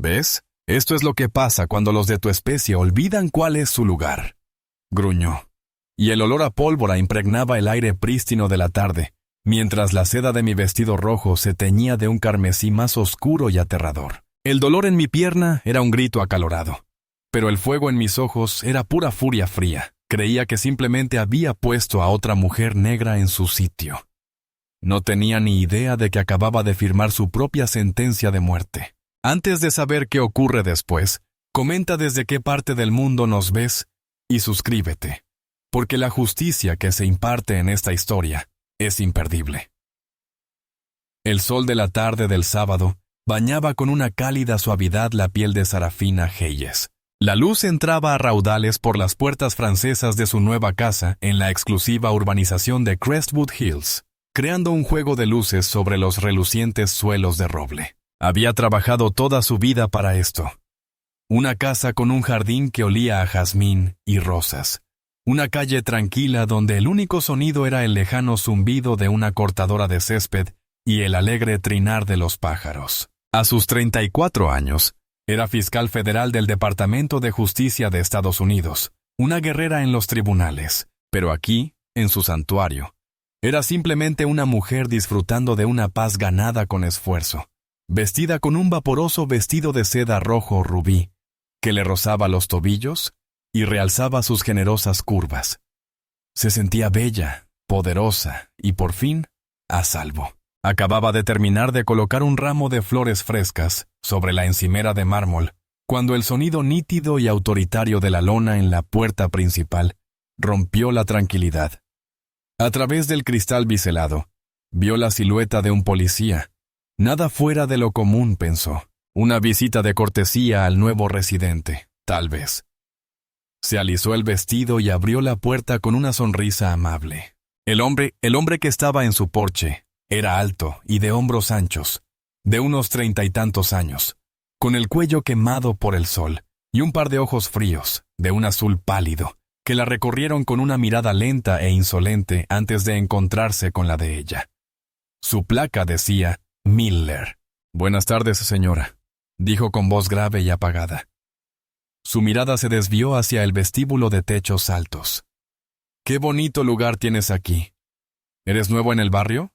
¿Ves? Esto es lo que pasa cuando los de tu especie olvidan cuál es su lugar. Gruñó. Y el olor a pólvora impregnaba el aire prístino de la tarde, mientras la seda de mi vestido rojo se teñía de un carmesí más oscuro y aterrador. El dolor en mi pierna era un grito acalorado, pero el fuego en mis ojos era pura furia fría. Creía que simplemente había puesto a otra mujer negra en su sitio. No tenía ni idea de que acababa de firmar su propia sentencia de muerte. Antes de saber qué ocurre después, comenta desde qué parte del mundo nos ves y suscríbete, porque la justicia que se imparte en esta historia es imperdible. El sol de la tarde del sábado bañaba con una cálida suavidad la piel de Sarafina Hayes. La luz entraba a raudales por las puertas francesas de su nueva casa en la exclusiva urbanización de Crestwood Hills, creando un juego de luces sobre los relucientes suelos de roble. Había trabajado toda su vida para esto. Una casa con un jardín que olía a jazmín y rosas. Una calle tranquila donde el único sonido era el lejano zumbido de una cortadora de césped y el alegre trinar de los pájaros. A sus 34 años, era fiscal federal del Departamento de Justicia de Estados Unidos, una guerrera en los tribunales, pero aquí, en su santuario, era simplemente una mujer disfrutando de una paz ganada con esfuerzo, vestida con un vaporoso vestido de seda rojo rubí, que le rozaba los tobillos y realzaba sus generosas curvas. Se sentía bella, poderosa y, por fin, a salvo. Acababa de terminar de colocar un ramo de flores frescas sobre la encimera de mármol, cuando el sonido nítido y autoritario de la lona en la puerta principal rompió la tranquilidad. A través del cristal biselado, vio la silueta de un policía. Nada fuera de lo común, pensó. Una visita de cortesía al nuevo residente, tal vez. Se alisó el vestido y abrió la puerta con una sonrisa amable. El hombre que estaba en su porche, era alto y de hombros anchos, de unos 30 y tantos años, con el cuello quemado por el sol y un par de ojos fríos, de un azul pálido, que la recorrieron con una mirada lenta e insolente antes de encontrarse con la de ella. Su placa decía Miller. «Buenas tardes, señora», dijo con voz grave y apagada. Su mirada se desvió hacia el vestíbulo de techos altos. «Qué bonito lugar tienes aquí. ¿Eres nuevo en el barrio?»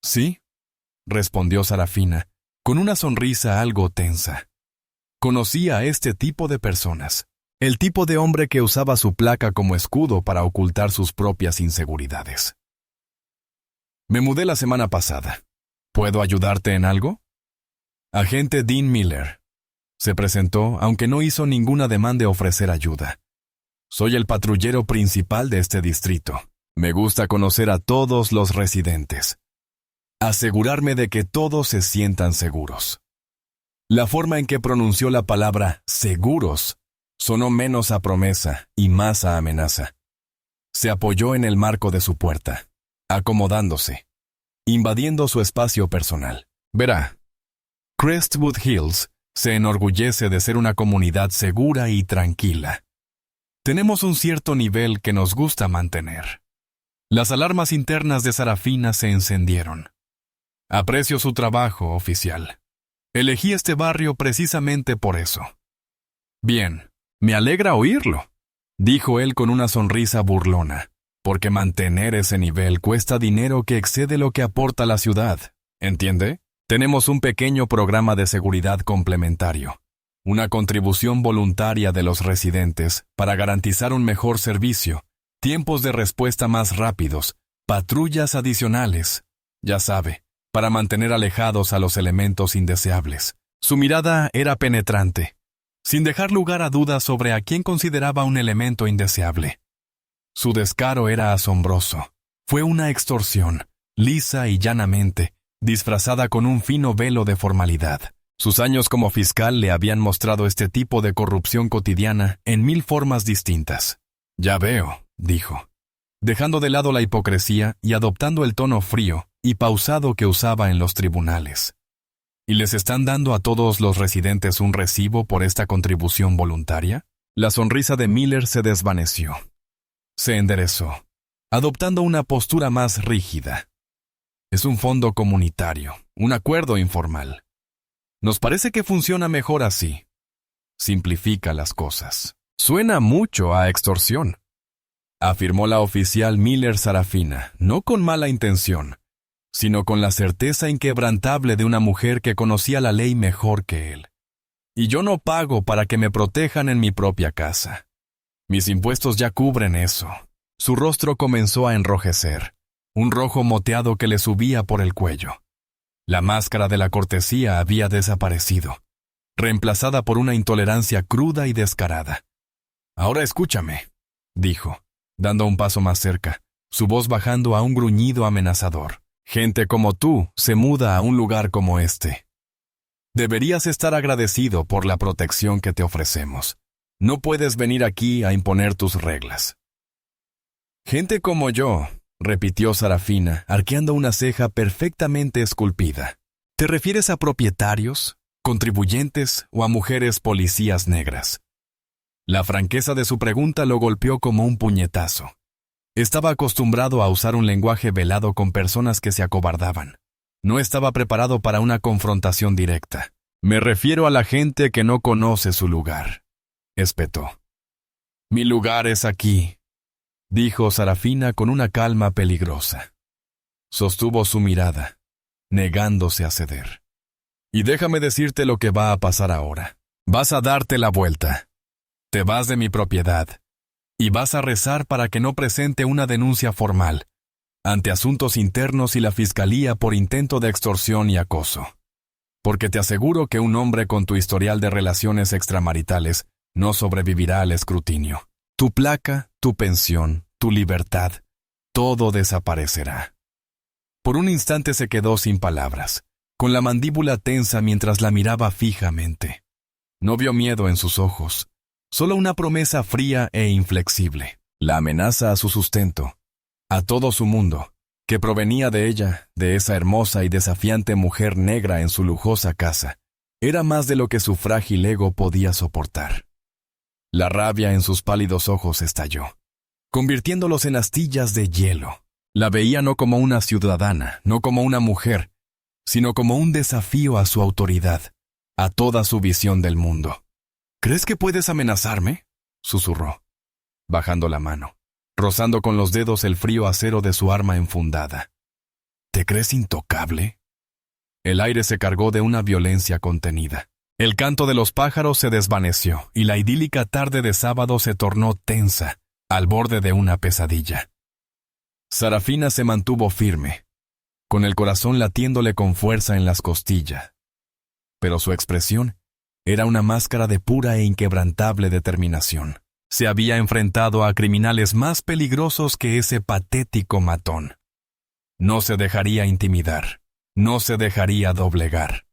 «Sí», respondió Sarafina, con una sonrisa algo tensa. Conocía a este tipo de personas, el tipo de hombre que usaba su placa como escudo para ocultar sus propias inseguridades. «Me mudé la semana pasada. ¿Puedo ayudarte en algo?» «Agente Dean Miller», se presentó, aunque no hizo ningún ademán de ofrecer ayuda. «Soy el patrullero principal de este distrito. Me gusta conocer a todos los residentes. Asegurarme de que todos se sientan seguros». La forma en que pronunció la palabra «seguros» sonó menos a promesa y más a amenaza. Se apoyó en el marco de su puerta, acomodándose, invadiendo su espacio personal. «Verá, Crestwood Hills se enorgullece de ser una comunidad segura y tranquila. Tenemos un cierto nivel que nos gusta mantener». Las alarmas internas de Sarafina se encendieron. «Aprecio su trabajo, oficial. Elegí este barrio precisamente por eso». «Bien, me alegra oírlo», dijo él con una sonrisa burlona, «porque mantener ese nivel cuesta dinero que excede lo que aporta la ciudad, ¿entiende? Tenemos un pequeño programa de seguridad complementario, una contribución voluntaria de los residentes para garantizar un mejor servicio, tiempos de respuesta más rápidos, patrullas adicionales, ya sabe, para mantener alejados a los elementos indeseables». Su mirada era penetrante, sin dejar lugar a dudas sobre a quién consideraba un elemento indeseable. Su descaro era asombroso. Fue una extorsión, lisa y llanamente, disfrazada con un fino velo de formalidad. Sus años como fiscal le habían mostrado este tipo de corrupción cotidiana en 1000 formas distintas. «Ya veo», dijo, dejando de lado la hipocresía y adoptando el tono frío y pausado que usaba en los tribunales. «¿Y les están dando a todos los residentes un recibo por esta contribución voluntaria?» La sonrisa de Miller se desvaneció. Se enderezó, adoptando una postura más rígida. «Es un fondo comunitario, un acuerdo informal. Nos parece que funciona mejor así. Simplifica las cosas. Suena mucho a extorsión, afirmó la oficial Miller Sarafina, no con mala intención, sino con la certeza inquebrantable de una mujer que conocía la ley mejor que él. Y yo no pago para que me protejan en mi propia casa. Mis impuestos ya cubren eso. Su rostro comenzó a enrojecer, un rojo moteado que le subía por el cuello. La máscara de la cortesía había desaparecido, reemplazada por una intolerancia cruda y descarada. Ahora escúchame, dijo, dando un paso más cerca, su voz bajando a un gruñido amenazador. Gente como tú se muda a un lugar como este. Deberías estar agradecido por la protección que te ofrecemos. No puedes venir aquí a imponer tus reglas. Gente como yo, repitió Sarafina, arqueando una ceja perfectamente esculpida. ¿Te refieres a propietarios, contribuyentes o a mujeres policías negras? La franqueza de su pregunta lo golpeó como un puñetazo. Estaba acostumbrado a usar un lenguaje velado con personas que se acobardaban. No estaba preparado para una confrontación directa. Me refiero a la gente que no conoce su lugar, espetó. Mi lugar es aquí, dijo Sarafina con una calma peligrosa. Sostuvo su mirada, negándose a ceder. Y déjame decirte lo que va a pasar ahora. Vas a darte la vuelta. Te vas de mi propiedad. Y vas a rezar para que no presente una denuncia formal ante Asuntos Internos y la Fiscalía por intento de extorsión y acoso. Porque te aseguro que un hombre con tu historial de relaciones extramaritales no sobrevivirá al escrutinio. Tu placa, tu pensión, tu libertad, todo desaparecerá. Por un instante se quedó sin palabras, con la mandíbula tensa mientras la miraba fijamente. No vio miedo en sus ojos, solo una promesa fría e inflexible, la amenaza a su sustento, a todo su mundo, que provenía de ella, de esa hermosa y desafiante mujer negra en su lujosa casa, era más de lo que su frágil ego podía soportar. La rabia en sus pálidos ojos estalló, convirtiéndolos en astillas de hielo. La veía no como una ciudadana, no como una mujer, sino como un desafío a su autoridad, a toda su visión del mundo. ¿Crees que puedes amenazarme?, susurró, bajando la mano, rozando con los dedos el frío acero de su arma enfundada. ¿Te crees intocable? El aire se cargó de una violencia contenida. El canto de los pájaros se desvaneció y la idílica tarde de sábado se tornó tensa, al borde de una pesadilla. Sarafina se mantuvo firme, con el corazón latiéndole con fuerza en las costillas. Pero su expresión era una máscara de pura e inquebrantable determinación. Se había enfrentado a criminales más peligrosos que ese patético matón. No se dejaría intimidar, no se dejaría doblegar.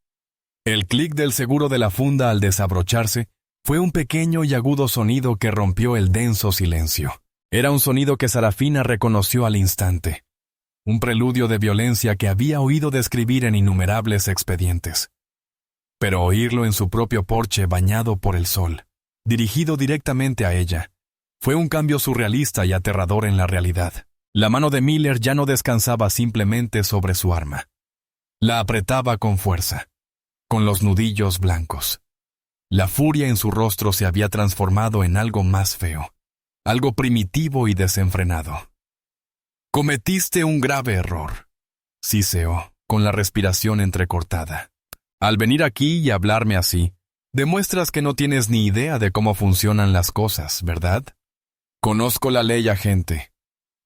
El clic del seguro de la funda al desabrocharse fue un pequeño y agudo sonido que rompió el denso silencio. Era un sonido que Sarafina reconoció al instante. Un preludio de violencia que había oído describir en innumerables expedientes. Pero oírlo en su propio porche bañado por el sol, dirigido directamente a ella, fue un cambio surrealista y aterrador en la realidad. La mano de Miller ya no descansaba simplemente sobre su arma. La apretaba con fuerza, con los nudillos blancos. La furia en su rostro se había transformado en algo más feo, algo primitivo y desenfrenado. Cometiste un grave error, siseó, con la respiración entrecortada. Al venir aquí y hablarme así, demuestras que no tienes ni idea de cómo funcionan las cosas, ¿verdad? Conozco la ley, agente,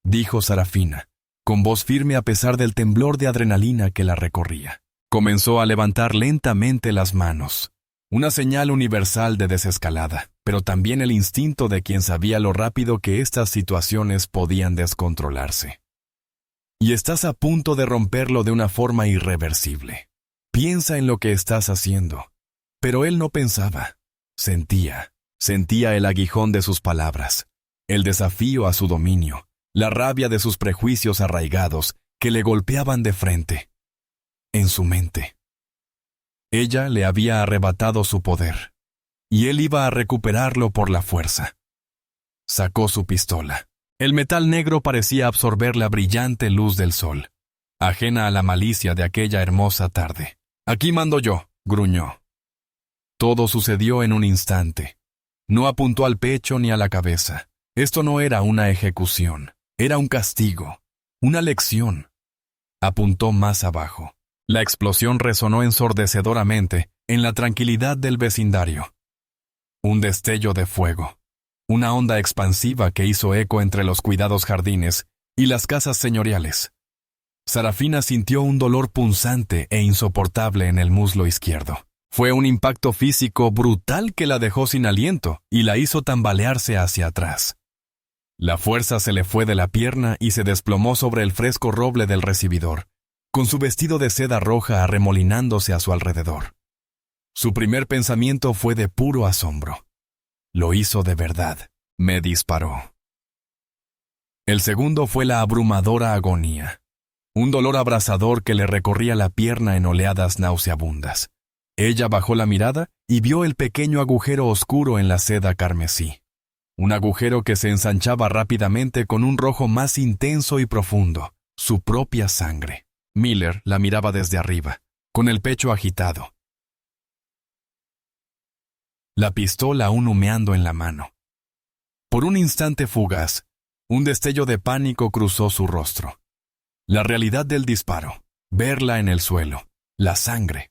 dijo Sarafina, con voz firme a pesar del temblor de adrenalina que la recorría. Comenzó a levantar lentamente las manos, una señal universal de desescalada, pero también el instinto de quien sabía lo rápido que estas situaciones podían descontrolarse. Y estás a punto de romperlo de una forma irreversible. Piensa en lo que estás haciendo. Pero él no pensaba. Sentía el aguijón de sus palabras, el desafío a su dominio, la rabia de sus prejuicios arraigados que le golpeaban de frente. En su mente. Ella le había arrebatado su poder, y él iba a recuperarlo por la fuerza. Sacó su pistola. El metal negro parecía absorber la brillante luz del sol, ajena a la malicia de aquella hermosa tarde. Aquí mando yo, gruñó. Todo sucedió en un instante. No apuntó al pecho ni a la cabeza. Esto no era una ejecución, era un castigo, una lección. Apuntó más abajo. La explosión resonó ensordecedoramente en la tranquilidad del vecindario. Un destello de fuego, una onda expansiva que hizo eco entre los cuidados jardines y las casas señoriales. Sarafina sintió un dolor punzante e insoportable en el muslo izquierdo. Fue un impacto físico brutal que la dejó sin aliento y la hizo tambalearse hacia atrás. La fuerza se le fue de la pierna y se desplomó sobre el fresco roble del recibidor, con su vestido de seda roja arremolinándose a su alrededor. Su primer pensamiento fue de puro asombro. Lo hizo de verdad. Me disparó. El segundo fue la abrumadora agonía. Un dolor abrasador que le recorría la pierna en oleadas nauseabundas. Ella bajó la mirada y vio el pequeño agujero oscuro en la seda carmesí. Un agujero que se ensanchaba rápidamente con un rojo más intenso y profundo, su propia sangre. Miller la miraba desde arriba, con el pecho agitado. La pistola aún humeando en la mano. Por un instante fugaz, un destello de pánico cruzó su rostro. La realidad del disparo, verla en el suelo, la sangre,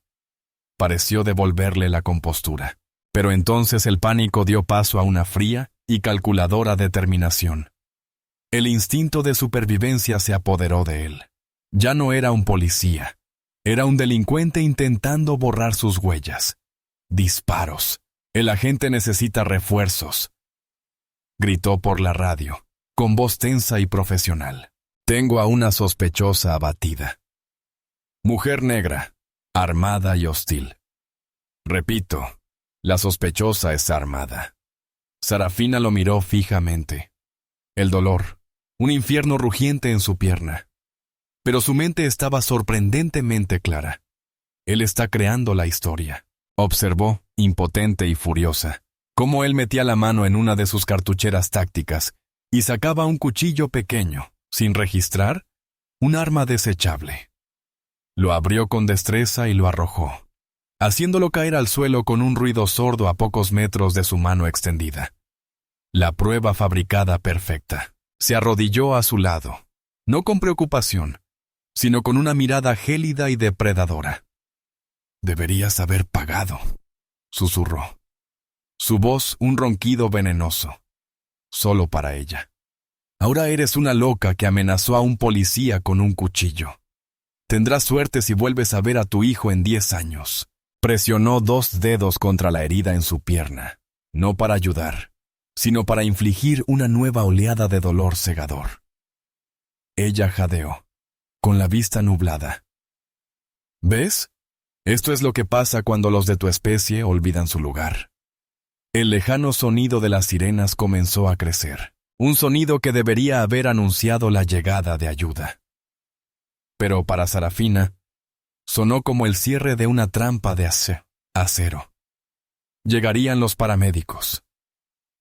pareció devolverle la compostura. Pero entonces el pánico dio paso a una fría y calculadora determinación. El instinto de supervivencia se apoderó de él. Ya no era un policía, era un delincuente intentando borrar sus huellas. Disparos. El agente necesita refuerzos. Gritó por la radio, con voz tensa y profesional. Tengo a una sospechosa abatida. Mujer negra, armada y hostil. Repito, la sospechosa está armada. Sarafina lo miró fijamente. El dolor, un infierno rugiente en su pierna. Pero su mente estaba sorprendentemente clara. Él está creando la historia. Observó, impotente y furiosa, cómo él metía la mano en una de sus cartucheras tácticas y sacaba un cuchillo pequeño, sin registrar, un arma desechable. Lo abrió con destreza y lo arrojó, haciéndolo caer al suelo con un ruido sordo a pocos metros de su mano extendida. La prueba fabricada perfecta. Se arrodilló a su lado, no con preocupación, sino con una mirada gélida y depredadora. Deberías haber pagado, susurró. Su voz un ronquido venenoso, solo para ella. Ahora eres una loca que amenazó a un policía con un cuchillo. Tendrás suerte si vuelves a ver a tu hijo en 10 años. Presionó 2 dedos contra la herida en su pierna, no para ayudar, sino para infligir una nueva oleada de dolor cegador. Ella jadeó, con la vista nublada. ¿Ves? Esto es lo que pasa cuando los de tu especie olvidan su lugar. El lejano sonido de las sirenas comenzó a crecer, un sonido que debería haber anunciado la llegada de ayuda. Pero para Sarafina, sonó como el cierre de una trampa de acero. Llegarían los paramédicos.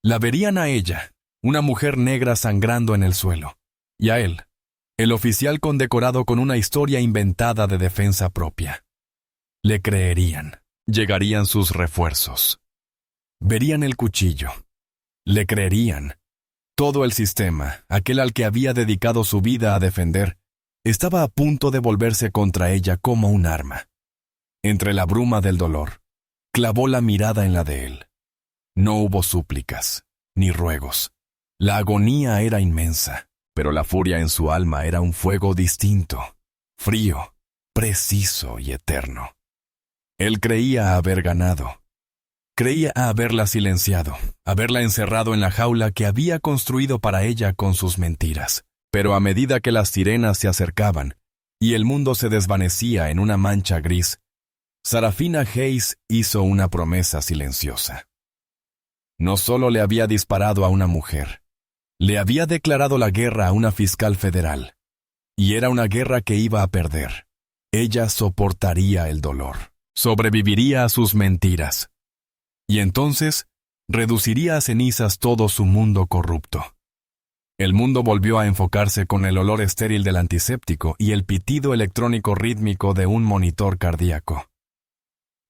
La verían a ella, una mujer negra sangrando en el suelo, y a él, el oficial condecorado con una historia inventada de defensa propia. Le creerían. Llegarían sus refuerzos. Verían el cuchillo. Le creerían. Todo el sistema, aquel al que había dedicado su vida a defender, estaba a punto de volverse contra ella como un arma. Entre la bruma del dolor, clavó la mirada en la de él. No hubo súplicas, ni ruegos. La agonía era inmensa, pero la furia en su alma era un fuego distinto, frío, preciso y eterno. Él creía haber ganado. Creía haberla silenciado, haberla encerrado en la jaula que había construido para ella con sus mentiras. Pero a medida que las sirenas se acercaban y el mundo se desvanecía en una mancha gris, Sarafina Hayes hizo una promesa silenciosa. No solo le había disparado a una mujer, le había declarado la guerra a una fiscal federal. Y era una guerra que iba a perder. Ella soportaría el dolor, sobreviviría a sus mentiras. Y entonces reduciría a cenizas todo su mundo corrupto. El mundo volvió a enfocarse con el olor estéril del antiséptico y el pitido electrónico rítmico de un monitor cardíaco.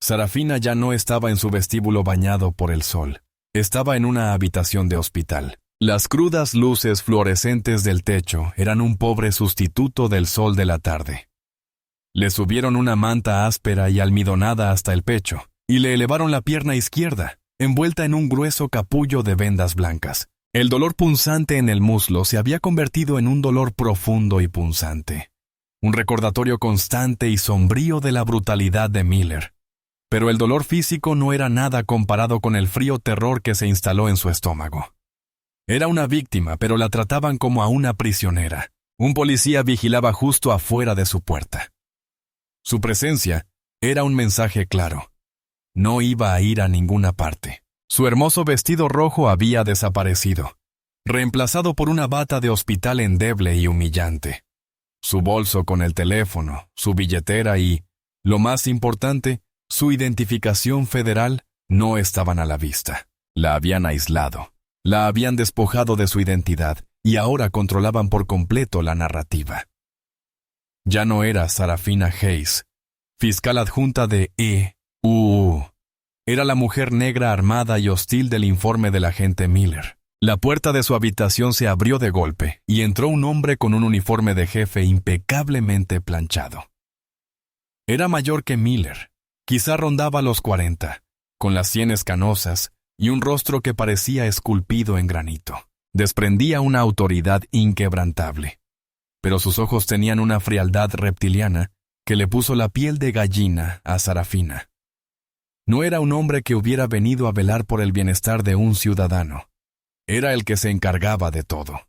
Sarafina ya no estaba en su vestíbulo bañado por el sol. Estaba en una habitación de hospital. Las crudas luces fluorescentes del techo eran un pobre sustituto del sol de la tarde. Le subieron una manta áspera y almidonada hasta el pecho, y le elevaron la pierna izquierda, envuelta en un grueso capullo de vendas blancas. El dolor punzante en el muslo se había convertido en un dolor profundo y punzante. Un recordatorio constante y sombrío de la brutalidad de Miller. Pero el dolor físico no era nada comparado con el frío terror que se instaló en su estómago. Era una víctima, pero la trataban como a una prisionera. Un policía vigilaba justo afuera de su puerta. Su presencia era un mensaje claro. No iba a ir a ninguna parte. Su hermoso vestido rojo había desaparecido, reemplazado por una bata de hospital endeble y humillante. Su bolso con el teléfono, su billetera y, lo más importante, su identificación federal no estaban a la vista. La habían aislado, la habían despojado de su identidad y ahora controlaban por completo la narrativa. Ya no era Sarafina Hayes, fiscal adjunta de E.U. Era la mujer negra armada y hostil del informe del agente Miller. La puerta de su habitación se abrió de golpe y entró un hombre con un uniforme de jefe impecablemente planchado. Era mayor que Miller, quizá rondaba los 40, con las sienes canosas y un rostro que parecía esculpido en granito. Desprendía una autoridad inquebrantable, pero sus ojos tenían una frialdad reptiliana que le puso la piel de gallina a Sarafina. No era un hombre que hubiera venido a velar por el bienestar de un ciudadano. Era el que se encargaba de todo.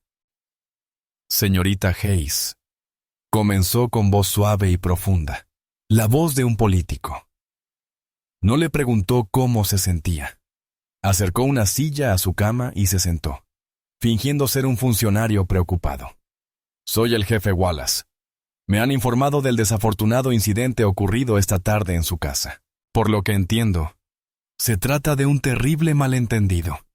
Señorita Hayes, comenzó con voz suave y profunda, la voz de un político. No le preguntó cómo se sentía. Acercó una silla a su cama y se sentó, fingiendo ser un funcionario preocupado. Soy el jefe Wallace. Me han informado del desafortunado incidente ocurrido esta tarde en su casa. Por lo que entiendo, se trata de un terrible malentendido.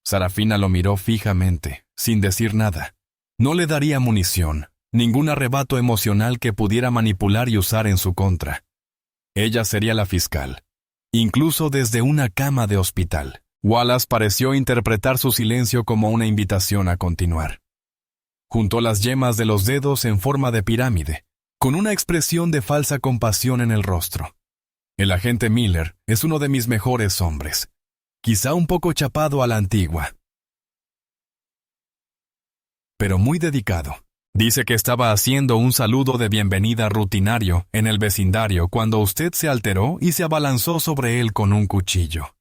Sarafina lo miró fijamente, sin decir nada. No le daría munición, ningún arrebato emocional que pudiera manipular y usar en su contra. Ella sería la fiscal, incluso desde una cama de hospital. Wallace pareció interpretar su silencio como una invitación a continuar. Juntó las yemas de los dedos en forma de pirámide, con una expresión de falsa compasión en el rostro. El agente Miller es uno de mis mejores hombres, quizá un poco chapado a la antigua, pero muy dedicado. Dice que estaba haciendo un saludo de bienvenida rutinario en el vecindario cuando usted se alteró y se abalanzó sobre él con un cuchillo.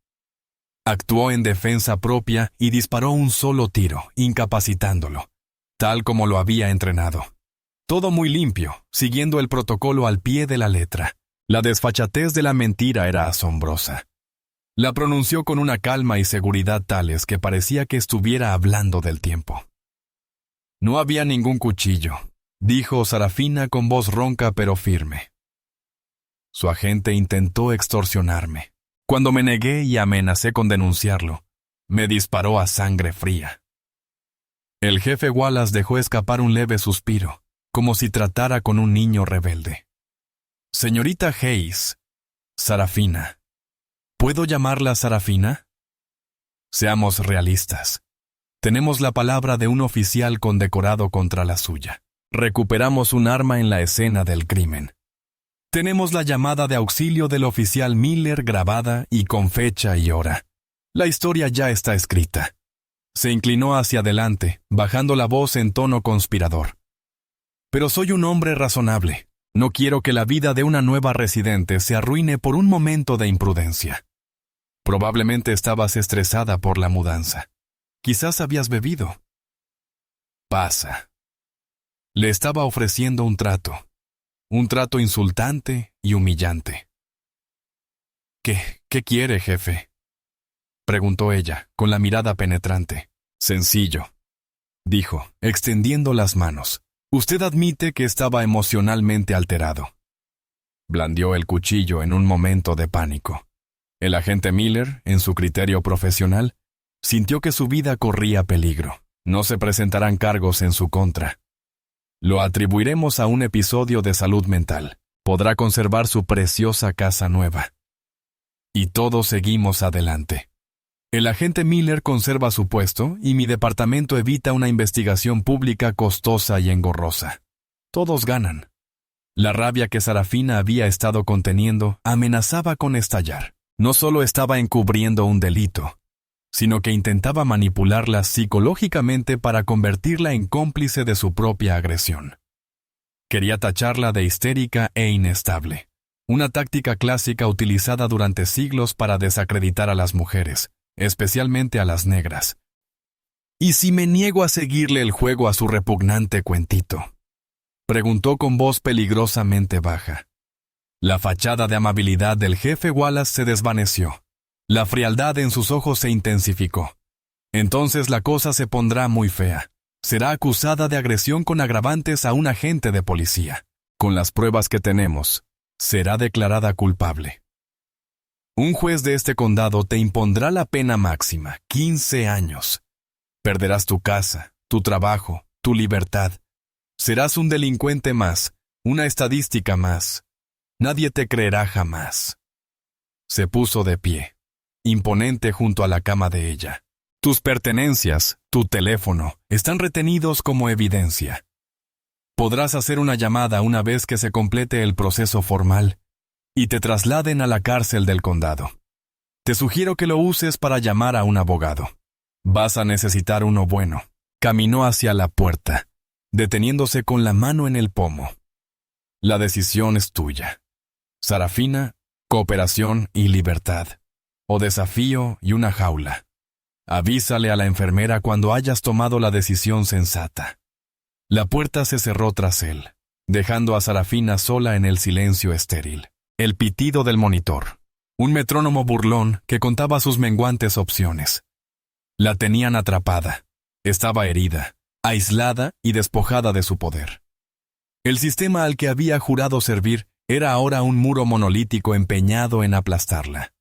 Actuó en defensa propia y disparó un solo tiro, incapacitándolo, tal como lo había entrenado. Todo muy limpio, siguiendo el protocolo al pie de la letra. La desfachatez de la mentira era asombrosa. La pronunció con una calma y seguridad tales que parecía que estuviera hablando del tiempo. No había ningún cuchillo, dijo Sarafina con voz ronca pero firme. Su agente intentó extorsionarme. Cuando me negué y amenacé con denunciarlo, me disparó a sangre fría. El jefe Wallace dejó escapar un leve suspiro, como si tratara con un niño rebelde. Señorita Hayes, Sarafina. ¿Puedo llamarla Sarafina? Seamos realistas. Tenemos la palabra de un oficial condecorado contra la suya. Recuperamos un arma en la escena del crimen. Tenemos la llamada de auxilio del oficial Miller grabada y con fecha y hora. La historia ya está escrita. Se inclinó hacia adelante, bajando la voz en tono conspirador. Pero soy un hombre razonable. No quiero que la vida de una nueva residente se arruine por un momento de imprudencia. Probablemente estabas estresada por la mudanza. Quizás habías bebido. Pasa. Le estaba ofreciendo un trato insultante y humillante. ¿Qué quiere, jefe?, preguntó ella, con la mirada penetrante. Sencillo, dijo, extendiendo las manos. Usted admite que estaba emocionalmente alterado. Blandió el cuchillo en un momento de pánico. El agente Miller, en su criterio profesional, sintió que su vida corría peligro. No se presentarán cargos en su contra. Lo atribuiremos a un episodio de salud mental. Podrá conservar su preciosa casa nueva. Y todos seguimos adelante. El agente Miller conserva su puesto y mi departamento evita una investigación pública costosa y engorrosa. Todos ganan. La rabia que Sarafina había estado conteniendo amenazaba con estallar. No solo estaba encubriendo un delito, sino que intentaba manipularla psicológicamente para convertirla en cómplice de su propia agresión. Quería tacharla de histérica e inestable, una táctica clásica utilizada durante siglos para desacreditar a las mujeres, especialmente a las negras. ¿Y si me niego a seguirle el juego a su repugnante cuentito?, preguntó con voz peligrosamente baja. La fachada de amabilidad del jefe Wallace se desvaneció. La frialdad en sus ojos se intensificó. Entonces la cosa se pondrá muy fea. Será acusada de agresión con agravantes a un agente de policía. Con las pruebas que tenemos, será declarada culpable. Un juez de este condado te impondrá la pena máxima, 15 años. Perderás tu casa, tu trabajo, tu libertad. Serás un delincuente más, una estadística más. Nadie te creerá jamás. Se puso de pie, imponente junto a la cama de ella. Tus pertenencias, tu teléfono, están retenidos como evidencia. Podrás hacer una llamada una vez que se complete el proceso formal y te trasladen a la cárcel del condado. Te sugiero que lo uses para llamar a un abogado. Vas a necesitar uno bueno. Caminó hacia la puerta, deteniéndose con la mano en el pomo. La decisión es tuya. Sarafina, cooperación y libertad. O desafío y una jaula. Avísale a la enfermera cuando hayas tomado la decisión sensata. La puerta se cerró tras él, dejando a Sarafina sola en el silencio estéril. El pitido del monitor. Un metrónomo burlón que contaba sus menguantes opciones. La tenían atrapada. Estaba herida, aislada y despojada de su poder. El sistema al que había jurado servir era ahora un muro monolítico empeñado en aplastarla.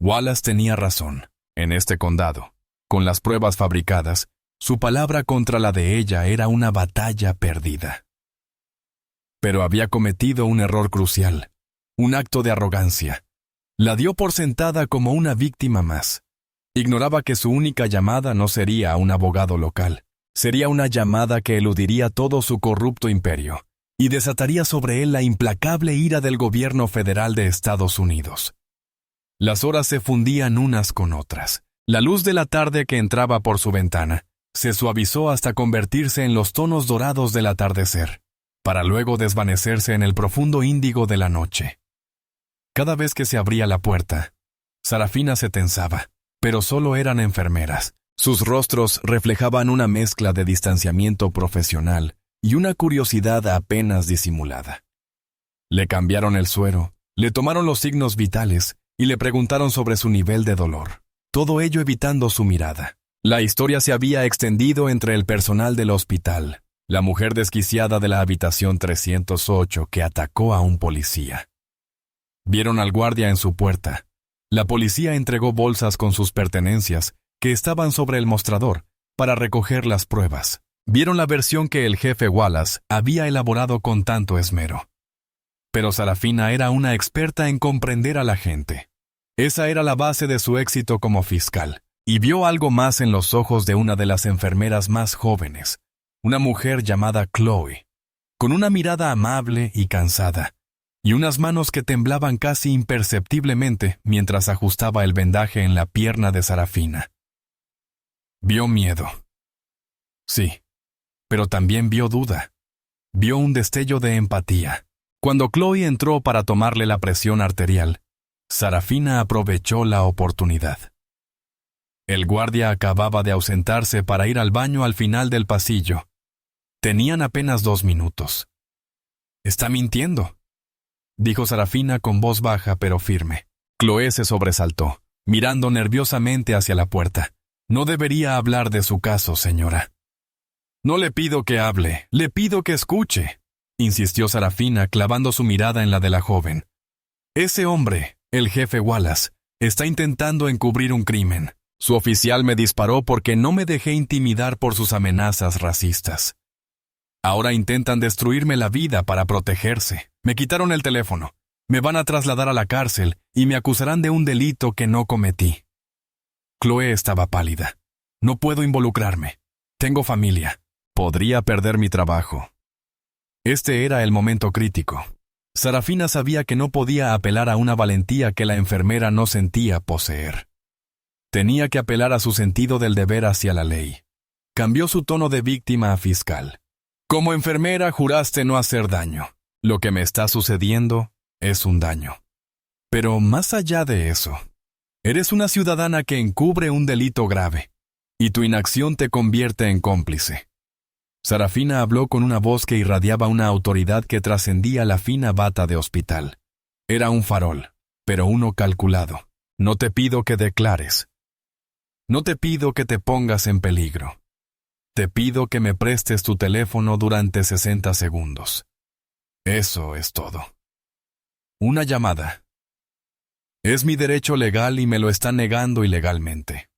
Wallace tenía razón. En este condado, con las pruebas fabricadas, su palabra contra la de ella era una batalla perdida. Pero había cometido un error crucial, un acto de arrogancia. La dio por sentada como una víctima más. Ignoraba que su única llamada no sería a un abogado local. Sería una llamada que eludiría todo su corrupto imperio y desataría sobre él la implacable ira del gobierno federal de Estados Unidos. Las horas se fundían unas con otras. La luz de la tarde que entraba por su ventana se suavizó hasta convertirse en los tonos dorados del atardecer, para luego desvanecerse en el profundo índigo de la noche. Cada vez que se abría la puerta, Sarafina se tensaba, pero solo eran enfermeras. Sus rostros reflejaban una mezcla de distanciamiento profesional y una curiosidad apenas disimulada. Le cambiaron el suero, le tomaron los signos vitales y le preguntaron sobre su nivel de dolor, todo ello evitando su mirada. La historia se había extendido entre el personal del hospital, la mujer desquiciada de la habitación 308 que atacó a un policía. Vieron al guardia en su puerta. La policía entregó bolsas con sus pertenencias que estaban sobre el mostrador para recoger las pruebas. Vieron la versión que el jefe Wallace había elaborado con tanto esmero. Pero Sarafina era una experta en comprender a la gente. Esa era la base de su éxito como fiscal, y vio algo más en los ojos de una de las enfermeras más jóvenes, una mujer llamada Chloe, con una mirada amable y cansada, y unas manos que temblaban casi imperceptiblemente mientras ajustaba el vendaje en la pierna de Sarafina. Vio miedo. Sí, pero también vio duda. Vio un destello de empatía. Cuando Chloe entró para tomarle la presión arterial, Sarafina aprovechó la oportunidad. El guardia acababa de ausentarse para ir al baño al final del pasillo. Tenían apenas 2 minutos. «Está mintiendo», dijo Sarafina con voz baja pero firme. Chloe se sobresaltó, mirando nerviosamente hacia la puerta. «No debería hablar de su caso, señora». «No le pido que hable, le pido que escuche», insistió Sarafina clavando su mirada en la de la joven. «Ese hombre, el jefe Wallace, está intentando encubrir un crimen. Su oficial me disparó porque no me dejé intimidar por sus amenazas racistas. Ahora intentan destruirme la vida para protegerse. Me quitaron el teléfono. Me van a trasladar a la cárcel y me acusarán de un delito que no cometí. Chloe estaba pálida. No puedo involucrarme. Tengo familia. Podría perder mi trabajo. Este era el momento crítico. Sarafina sabía que no podía apelar a una valentía que la enfermera no sentía poseer. Tenía que apelar a su sentido del deber hacia la ley. Cambió su tono de víctima a fiscal. Como enfermera juraste no hacer daño. Lo que me está sucediendo es un daño. Pero más allá de eso, eres una ciudadana que encubre un delito grave, y tu inacción te convierte en cómplice. Sarafina habló con una voz que irradiaba una autoridad que trascendía la fina bata de hospital. Era un farol, pero uno calculado. No te pido que declares. No te pido que te pongas en peligro. Te pido que me prestes tu teléfono durante 60 segundos. Eso es todo. Una llamada. Es mi derecho legal y me lo está negando ilegalmente.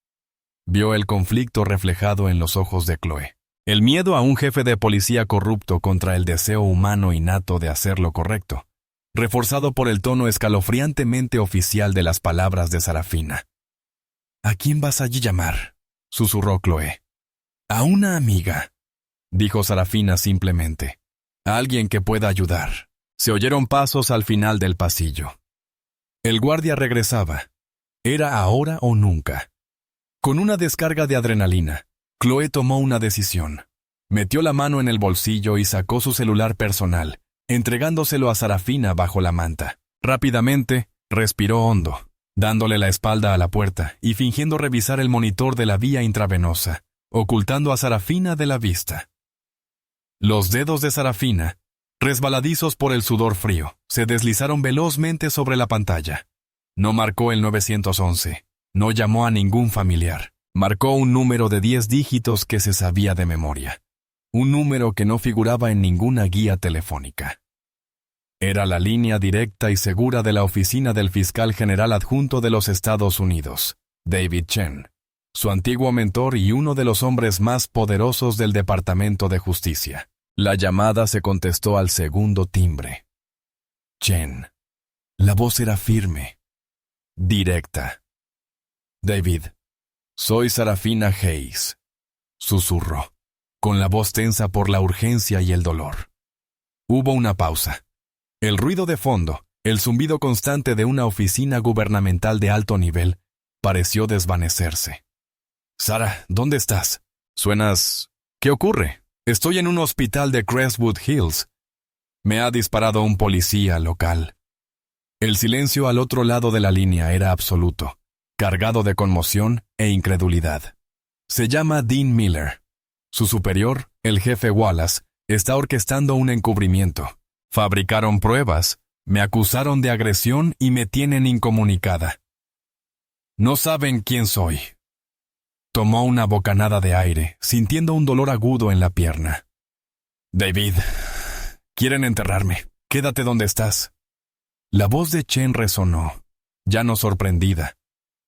Vio el conflicto reflejado en los ojos de Chloe. El miedo a un jefe de policía corrupto contra el deseo humano innato de hacer lo correcto, reforzado por el tono escalofriantemente oficial de las palabras de Sarafina. ¿A quién vas allí llamar?, susurró Chloe. A una amiga, dijo Sarafina simplemente. A alguien que pueda ayudar. Se oyeron pasos al final del pasillo. El guardia regresaba. Era ahora o nunca. Con una descarga de adrenalina, Chloe tomó una decisión. Metió la mano en el bolsillo y sacó su celular personal, entregándoselo a Sarafina bajo la manta. Rápidamente, respiró hondo, dándole la espalda a la puerta y fingiendo revisar el monitor de la vía intravenosa, ocultando a Sarafina de la vista. Los dedos de Sarafina, resbaladizos por el sudor frío, se deslizaron velozmente sobre la pantalla. No marcó el 911, no llamó a ningún familiar. Marcó un número de 10 dígitos que se sabía de memoria. Un número que no figuraba en ninguna guía telefónica. Era la línea directa y segura de la oficina del fiscal general adjunto de los Estados Unidos, David Chen, su antiguo mentor y uno de los hombres más poderosos del Departamento de Justicia. La llamada se contestó al segundo timbre. Chen. La voz era firme, directa. David. Soy Sarafina Hayes, susurró, con la voz tensa por la urgencia y el dolor. Hubo una pausa. El ruido de fondo, el zumbido constante de una oficina gubernamental de alto nivel, pareció desvanecerse. Sara, ¿dónde estás? Suenas... ¿Qué ocurre? Estoy en un hospital de Crestwood Hills. Me ha disparado un policía local. El silencio al otro lado de la línea era absoluto, cargado de conmoción e incredulidad. Se llama Dean Miller. Su superior, el jefe Wallace, está orquestando un encubrimiento. Fabricaron pruebas, me acusaron de agresión y me tienen incomunicada. No saben quién soy. Tomó una bocanada de aire, sintiendo un dolor agudo en la pierna. David, quieren enterrarme. Quédate donde estás. La voz de Chen resonó, ya no sorprendida,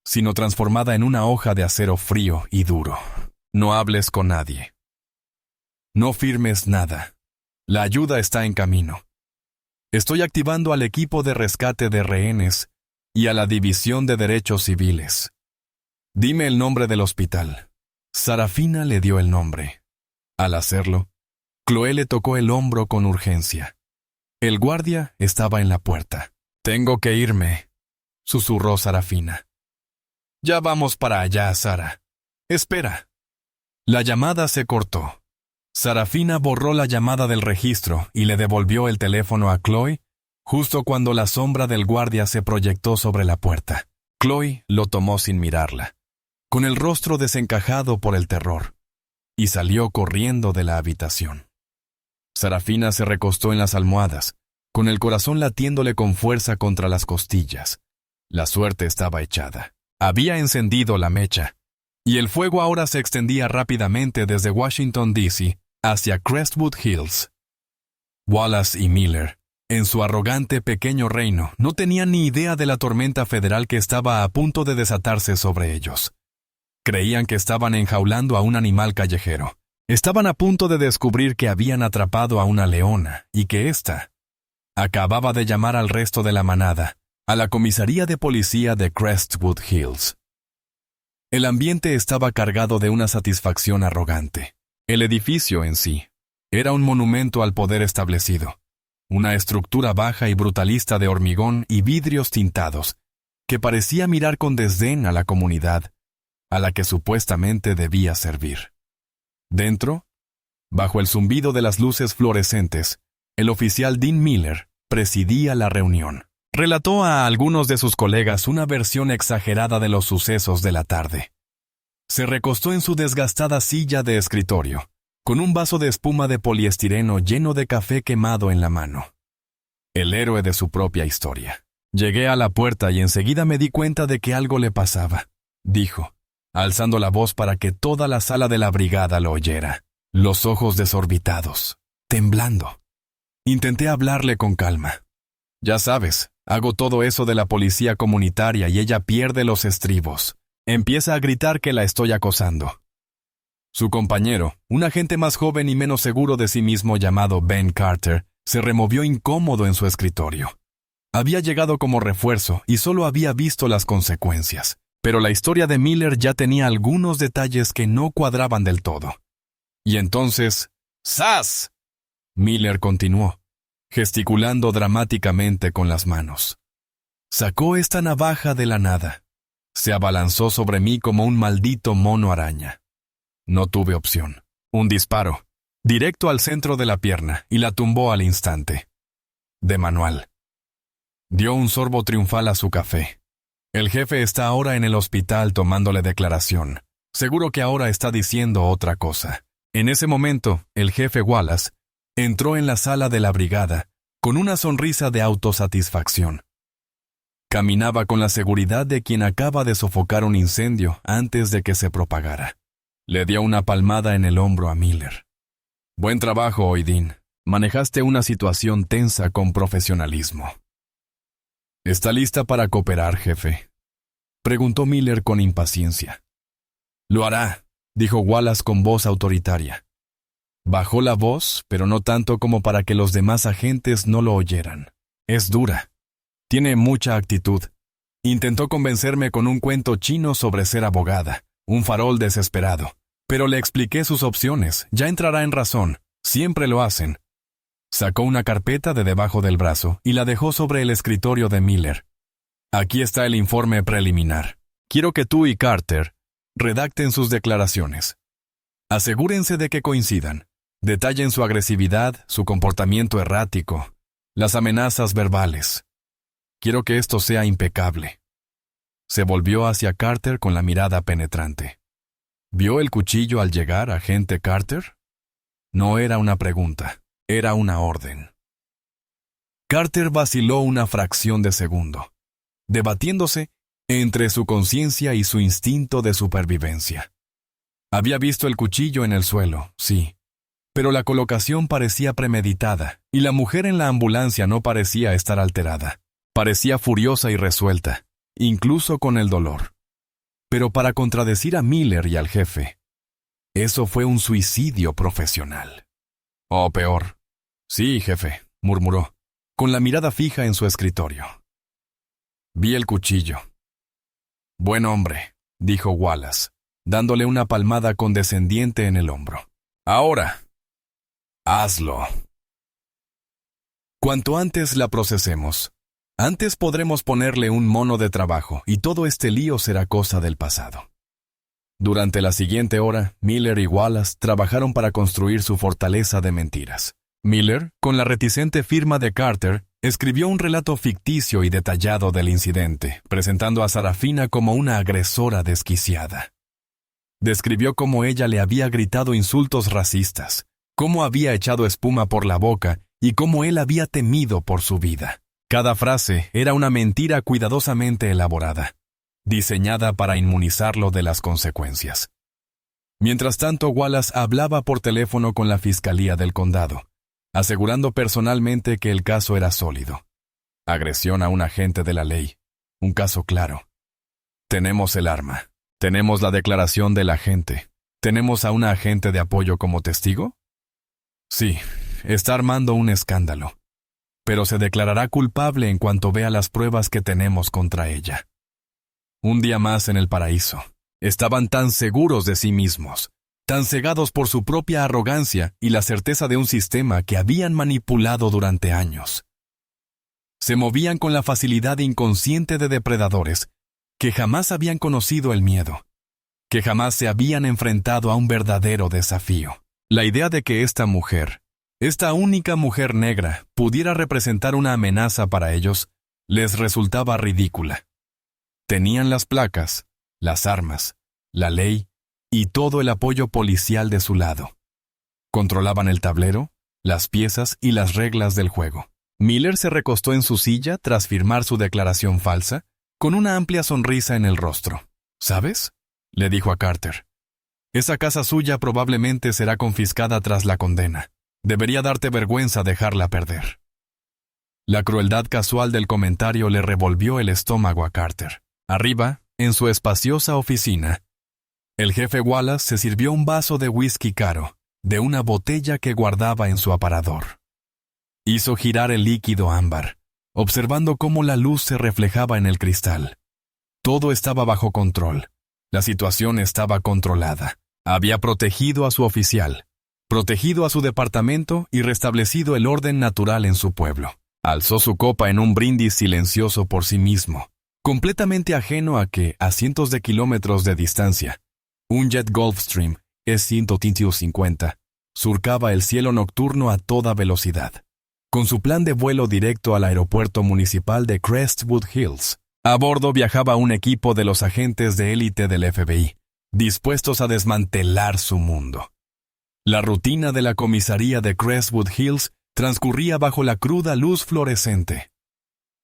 sino transformada en una hoja de acero frío y duro. No hables con nadie. No firmes nada. La ayuda está en camino. Estoy activando al equipo de rescate de rehenes y a la División de Derechos Civiles. Dime el nombre del hospital. Sarafina le dio el nombre. Al hacerlo, Chloe le tocó el hombro con urgencia. El guardia estaba en la puerta. Tengo que irme, susurró Sarafina. Ya vamos para allá, Sara. Espera. La llamada se cortó. Sarafina borró la llamada del registro y le devolvió el teléfono a Chloe justo cuando la sombra del guardia se proyectó sobre la puerta. Chloe lo tomó sin mirarla, con el rostro desencajado por el terror, y salió corriendo de la habitación. Sarafina se recostó en las almohadas, con el corazón latiéndole con fuerza contra las costillas. La suerte estaba echada. Había encendido la mecha, y el fuego ahora se extendía rápidamente desde Washington, D.C. hacia Crestwood Hills. Wallace y Miller, en su arrogante pequeño reino, no tenían ni idea de la tormenta federal que estaba a punto de desatarse sobre ellos. Creían que estaban enjaulando a un animal callejero. Estaban a punto de descubrir que habían atrapado a una leona y que ésta Acababa de llamar al resto de la manada, a la comisaría de policía de Crestwood Hills. El ambiente estaba cargado de una satisfacción arrogante. El edificio en sí era un monumento al poder establecido, una estructura baja y brutalista de hormigón y vidrios tintados, que parecía mirar con desdén a la comunidad a la que supuestamente debía servir. Dentro, bajo el zumbido de las luces fluorescentes, el oficial Dean Miller presidía la reunión. Relató a algunos de sus colegas una versión exagerada de los sucesos de la tarde. Se recostó en su desgastada silla de escritorio, con un vaso de espuma de poliestireno lleno de café quemado en la mano. El héroe de su propia historia. Llegué a la puerta y enseguida me di cuenta de que algo le pasaba, dijo, alzando la voz para que toda la sala de la brigada lo oyera, los ojos desorbitados, temblando. Intenté hablarle con calma. Ya sabes, hago todo eso de la policía comunitaria y ella pierde los estribos. Empieza a gritar que la estoy acosando. Su compañero, un agente más joven y menos seguro de sí mismo llamado Ben Carter, se removió incómodo en su escritorio. Había llegado como refuerzo y solo había visto las consecuencias, pero la historia de Miller ya tenía algunos detalles que no cuadraban del todo. Y entonces, ¡zas! Miller continuó, gesticulando dramáticamente con las manos. Sacó esta navaja de la nada. Se abalanzó sobre mí como un maldito mono araña. No tuve opción. Un disparo, directo al centro de la pierna, y la tumbó al instante. De manual. Dio un sorbo triunfal a su café. El jefe está ahora en el hospital tomándole declaración. Seguro que ahora está diciendo otra cosa. En ese momento, el jefe Wallace entró en la sala de la brigada con una sonrisa de autosatisfacción. Caminaba con la seguridad de quien acaba de sofocar un incendio antes de que se propagara. Le dio una palmada en el hombro a Miller. Buen trabajo, Dean. Manejaste una situación tensa con profesionalismo. ¿Está lista para cooperar, jefe?, preguntó Miller con impaciencia. Lo hará, dijo Wallace con voz autoritaria. Bajó la voz, pero no tanto como para que los demás agentes no lo oyeran. Es dura. Tiene mucha actitud. Intentó convencerme con un cuento chino sobre ser abogada, un farol desesperado. Pero le expliqué sus opciones, ya entrará en razón. Siempre lo hacen. Sacó una carpeta de debajo del brazo y la dejó sobre el escritorio de Miller. Aquí está el informe preliminar. Quiero que tú y Carter redacten sus declaraciones. Asegúrense de que coincidan. Detallen su agresividad, su comportamiento errático, las amenazas verbales. Quiero que esto sea impecable. Se volvió hacia Carter con la mirada penetrante. ¿Vio el cuchillo al llegar, agente Carter? No era una pregunta, era una orden. Carter vaciló una fracción de segundo, debatiéndose entre su conciencia y su instinto de supervivencia. Había visto el cuchillo en el suelo, sí, pero la colocación parecía premeditada y la mujer en la ambulancia no parecía estar alterada. Parecía furiosa y resuelta, incluso con el dolor. Pero para contradecir a Miller y al jefe, eso fue un suicidio profesional. O peor. Sí, jefe, murmuró, con la mirada fija en su escritorio. Vi el cuchillo. Buen hombre, dijo Wallace, dándole una palmada condescendiente en el hombro. Ahora, hazlo. Cuanto antes la procesemos, antes podremos ponerle un mono de trabajo y todo este lío será cosa del pasado. Durante la siguiente hora, Miller y Wallace trabajaron para construir su fortaleza de mentiras. Miller, con la reticente firma de Carter, escribió un relato ficticio y detallado del incidente, presentando a Sarafina como una agresora desquiciada. Describió cómo ella le había gritado insultos racistas, cómo había echado espuma por la boca y cómo él había temido por su vida. Cada frase era una mentira cuidadosamente elaborada, diseñada para inmunizarlo de las consecuencias. Mientras tanto, Wallace hablaba por teléfono con la Fiscalía del Condado, asegurando personalmente que el caso era sólido. Agresión a un agente de la ley, un caso claro. Tenemos el arma, tenemos la declaración del agente, ¿tenemos a una agente de apoyo como testigo? Sí, está armando un escándalo. pero se declarará culpable en cuanto vea las pruebas que tenemos contra ella. Un día más en el paraíso. Estaban tan seguros de sí mismos, tan cegados por su propia arrogancia y la certeza de un sistema que habían manipulado durante años. Se movían con la facilidad inconsciente de depredadores que jamás habían conocido el miedo, que jamás se habían enfrentado a un verdadero desafío. La idea de que esta mujer, esta única mujer negra, pudiera representar una amenaza para ellos, les resultaba ridícula. Tenían las placas, las armas, la ley y todo el apoyo policial de su lado. Controlaban el tablero, las piezas y las reglas del juego. Miller se recostó en su silla tras firmar su declaración falsa, con una amplia sonrisa en el rostro. ¿Sabes?, le dijo a Carter. Esa casa suya probablemente será confiscada tras la condena. Debería darte vergüenza dejarla perder. La crueldad casual del comentario le revolvió el estómago a Carter. Arriba, en su espaciosa oficina, el jefe Wallace se sirvió un vaso de whisky caro, de una botella que guardaba en su aparador. Hizo girar el líquido ámbar, observando cómo la luz se reflejaba en el cristal. Todo estaba bajo control. La situación estaba controlada. Había protegido a su oficial, protegido a su departamento y restablecido el orden natural en su pueblo. Alzó su copa en un brindis silencioso por sí mismo, completamente ajeno a que, a cientos de kilómetros de distancia, un jet Gulfstream E-150 surcaba el cielo nocturno a toda velocidad. Con su plan de vuelo directo al aeropuerto municipal de Crestwood Hills, a bordo viajaba un equipo de los agentes de élite del FBI, dispuestos a desmantelar su mundo. La rutina de la comisaría de Crestwood Hills transcurría bajo la cruda luz fluorescente.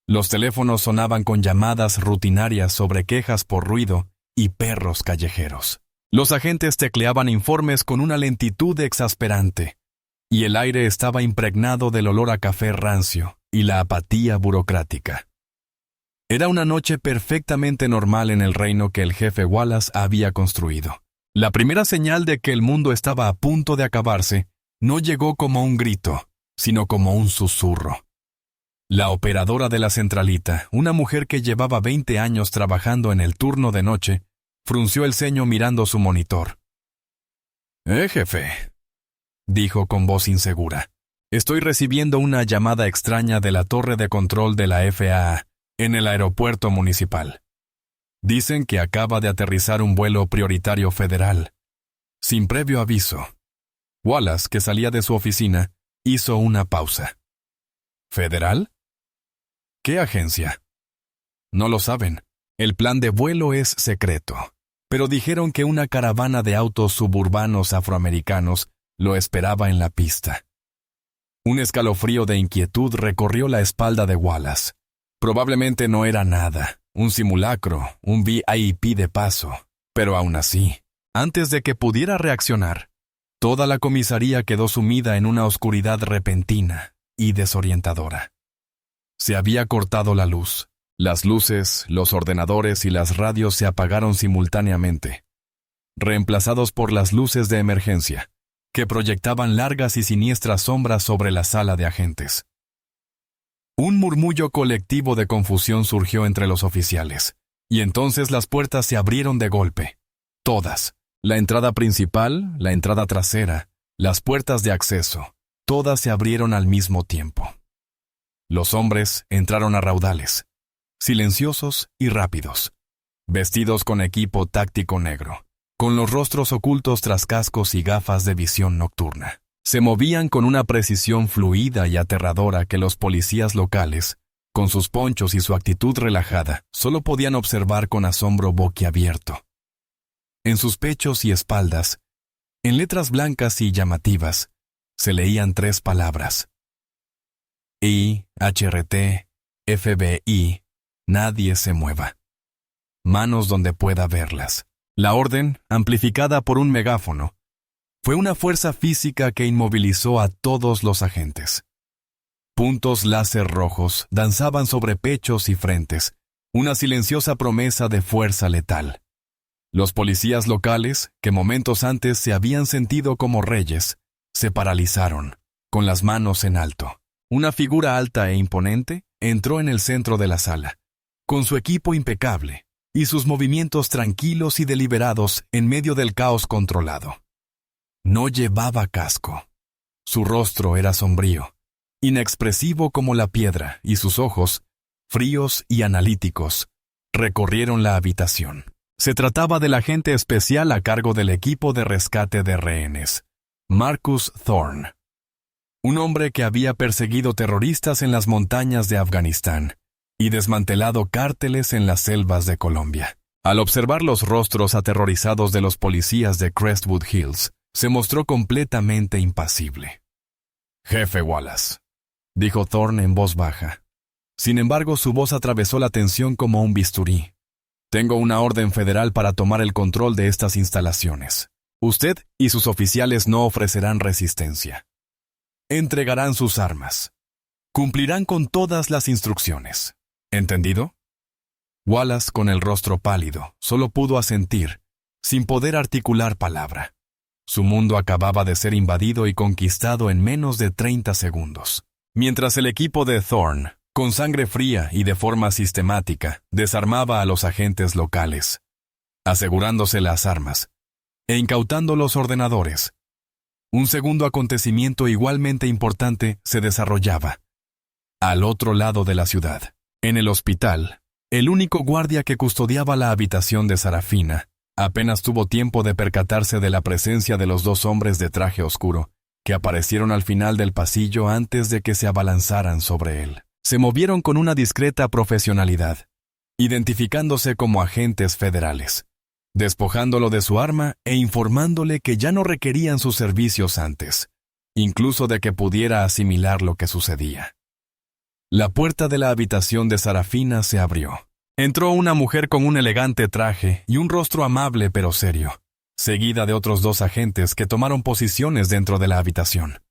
Los teléfonos sonaban con llamadas rutinarias sobre quejas por ruido y perros callejeros. Los agentes tecleaban informes con una lentitud exasperante, y el aire estaba impregnado del olor a café rancio y la apatía burocrática. Era una noche perfectamente normal en el reino que el jefe Wallace había construido. La primera señal de que el mundo estaba a punto de acabarse no llegó como un grito, sino como un susurro. La operadora de la centralita, una mujer que llevaba 20 años trabajando en el turno de noche, frunció el ceño mirando su monitor. Jefe, dijo con voz insegura. Estoy recibiendo una llamada extraña de la torre de control de la FAA en el aeropuerto municipal. Dicen que acaba de aterrizar un vuelo prioritario federal, sin previo aviso. Wallace, que salía de su oficina, hizo una pausa. ¿Federal? ¿Qué agencia? No lo saben. El plan de vuelo es secreto, pero dijeron que una caravana de autos suburbanos afroamericanos lo esperaba en la pista. Un escalofrío de inquietud recorrió la espalda de Wallace. Probablemente no era nada, un simulacro, un VIP de paso, pero aún así, antes de que pudiera reaccionar, toda la comisaría quedó sumida en una oscuridad repentina y desorientadora. Se había cortado la luz. Las luces, los ordenadores y las radios se apagaron simultáneamente, reemplazados por las luces de emergencia, que proyectaban largas y siniestras sombras sobre la sala de agentes. Un murmullo colectivo de confusión surgió entre los oficiales, y entonces las puertas se abrieron de golpe. Todas, la entrada principal, la entrada trasera, las puertas de acceso, todas se abrieron al mismo tiempo. Los hombres entraron a raudales, silenciosos y rápidos, vestidos con equipo táctico negro, con los rostros ocultos tras cascos y gafas de visión nocturna. Se movían con una precisión fluida y aterradora que los policías locales, con sus ponchos y su actitud relajada, solo podían observar con asombro boquiabierto. En sus pechos y espaldas, en letras blancas y llamativas, se leían 3 palabras. IHRT, FBI, nadie se mueva. Manos donde pueda verlas. La orden, amplificada por un megáfono, fue una fuerza física que inmovilizó a todos los agentes. Puntos láser rojos danzaban sobre pechos y frentes, una silenciosa promesa de fuerza letal. Los policías locales, que momentos antes se habían sentido como reyes, se paralizaron, con las manos en alto. Una figura alta e imponente entró en el centro de la sala, con su equipo impecable y sus movimientos tranquilos y deliberados en medio del caos controlado. No llevaba casco. Su rostro era sombrío, inexpresivo como la piedra, y sus ojos, fríos y analíticos, recorrieron la habitación. Se trataba del agente especial a cargo del equipo de rescate de rehenes, Marcus Thorne, un hombre que había perseguido terroristas en las montañas de Afganistán y desmantelado cárteles en las selvas de Colombia. Al observar los rostros aterrorizados de los policías de Crestwood Hills, se mostró completamente impasible. «Jefe Wallace», dijo Thorne en voz baja. Sin embargo, su voz atravesó la tensión como un bisturí. «Tengo una orden federal para tomar el control de estas instalaciones. Usted y sus oficiales no ofrecerán resistencia. Entregarán sus armas. Cumplirán con todas las instrucciones. ¿Entendido?» Wallace, con el rostro pálido, solo pudo asentir, sin poder articular palabra. Su mundo acababa de ser invadido y conquistado en menos de 30 segundos. Mientras el equipo de Thorne, con sangre fría y de forma sistemática, desarmaba a los agentes locales, asegurándose las armas e incautando los ordenadores, un segundo acontecimiento igualmente importante se desarrollaba. Al otro lado de la ciudad, en el hospital, el único guardia que custodiaba la habitación de Sarafina apenas tuvo tiempo de percatarse de la presencia de los dos hombres de traje oscuro que aparecieron al final del pasillo antes de que se abalanzaran sobre él. Se movieron con una discreta profesionalidad, identificándose como agentes federales, despojándolo de su arma e informándole que ya no requerían sus servicios antes, incluso de que pudiera asimilar lo que sucedía. La puerta de la habitación de Sarafina se abrió. Entró una mujer con un elegante traje y un rostro amable pero serio, seguida de otros dos agentes que tomaron posiciones dentro de la habitación.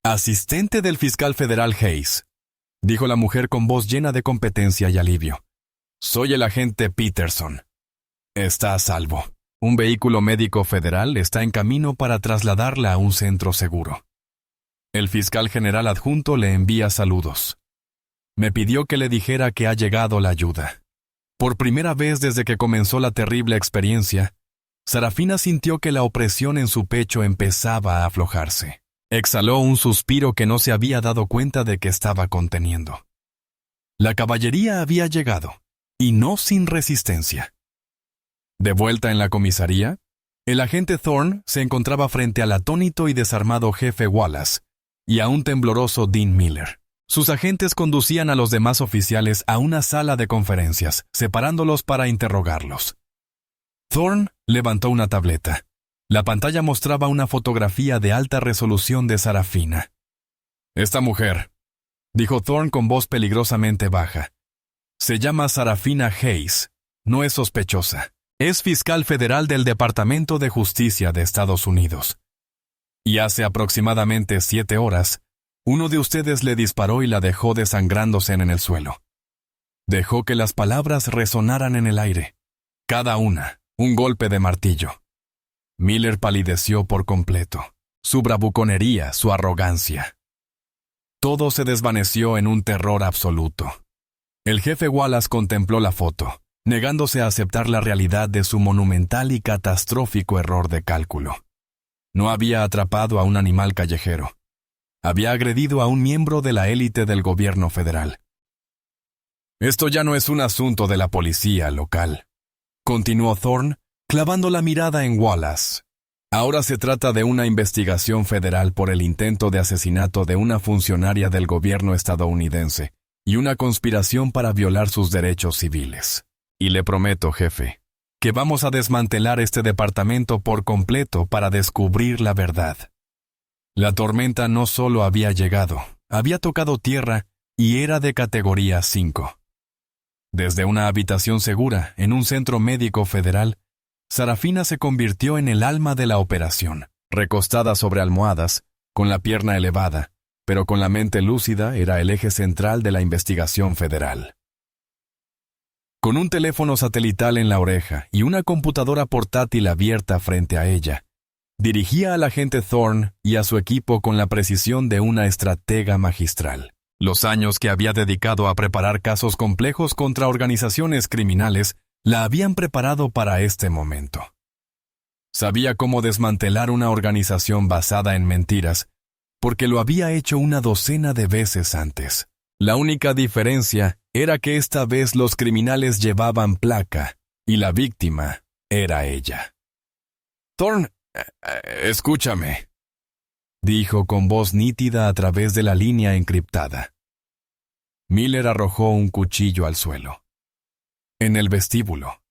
«Asistente del fiscal federal Hayes», dijo la mujer con voz llena de competencia y alivio. «Soy el agente Peterson. Está a salvo. Un vehículo médico federal está en camino para trasladarla a un centro seguro. El fiscal general adjunto le envía saludos. Me pidió que le dijera que ha llegado la ayuda». Por primera vez desde que comenzó la terrible experiencia, Sarafina sintió que la opresión en su pecho empezaba a aflojarse. Exhaló un suspiro que no se había dado cuenta de que estaba conteniendo. La caballería había llegado, y no sin resistencia. De vuelta en la comisaría, el agente Thorne se encontraba frente al atónito y desarmado jefe Wallace y a un tembloroso Dean Miller. Sus agentes conducían a los demás oficiales a una sala de conferencias, separándolos para interrogarlos. Thorne levantó una tableta. La pantalla mostraba una fotografía de alta resolución de Sarafina. «Esta mujer», dijo Thorne con voz peligrosamente baja, «se llama Sarafina Hayes. No es sospechosa. Es fiscal federal del Departamento de Justicia de Estados Unidos. Y hace aproximadamente 7 horas, uno de ustedes le disparó y la dejó desangrándose en el suelo. Dejó que las palabras resonaran en el aire. Cada una, un golpe de martillo». Miller palideció por completo. Su bravuconería, su arrogancia. Todo se desvaneció en un terror absoluto. El jefe Wallace contempló la foto, negándose a aceptar la realidad de su monumental y catastrófico error de cálculo. No había atrapado a un animal callejero. Había agredido a un miembro de la élite del gobierno federal. «Esto ya no es un asunto de la policía local», continuó Thorne, clavando la mirada en Wallace. «Ahora se trata de una investigación federal por el intento de asesinato de una funcionaria del gobierno estadounidense y una conspiración para violar sus derechos civiles. Y le prometo, jefe, que vamos a desmantelar este departamento por completo para descubrir la verdad». La tormenta no solo había llegado, había tocado tierra y era de categoría 5. Desde una habitación segura en un centro médico federal, Sarafina se convirtió en el alma de la operación. Recostada sobre almohadas, con la pierna elevada, pero con la mente lúcida, era el eje central de la investigación federal. Con un teléfono satelital en la oreja y una computadora portátil abierta frente a ella, Dirigía al agente Thorne y a su equipo con la precisión de una estratega magistral. Los años que había dedicado a preparar casos complejos contra organizaciones criminales la habían preparado para este momento. Sabía cómo desmantelar una organización basada en mentiras, porque lo había hecho una docena de veces antes. La única diferencia era que esta vez los criminales llevaban placa, y la víctima era ella. «Thorne, escúchame», dijo con voz nítida a través de la línea encriptada. Miller arrojó un cuchillo al suelo. En el vestíbulo.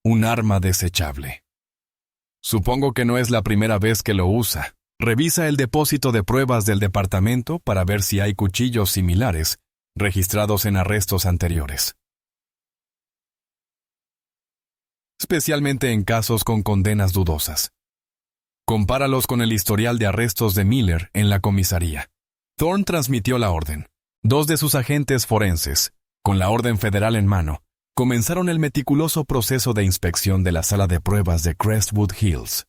Un arma desechable. «Supongo que no es la primera vez que lo usa. Revisa el depósito de pruebas del departamento para ver si hay cuchillos similares registrados en arrestos anteriores. Especialmente en casos con condenas dudosas. Compáralos con el historial de arrestos de Miller en la comisaría». Thorne transmitió la orden. 2 de sus agentes forenses, con la orden federal en mano, comenzaron el meticuloso proceso de inspección de la sala de pruebas de Crestwood Hills.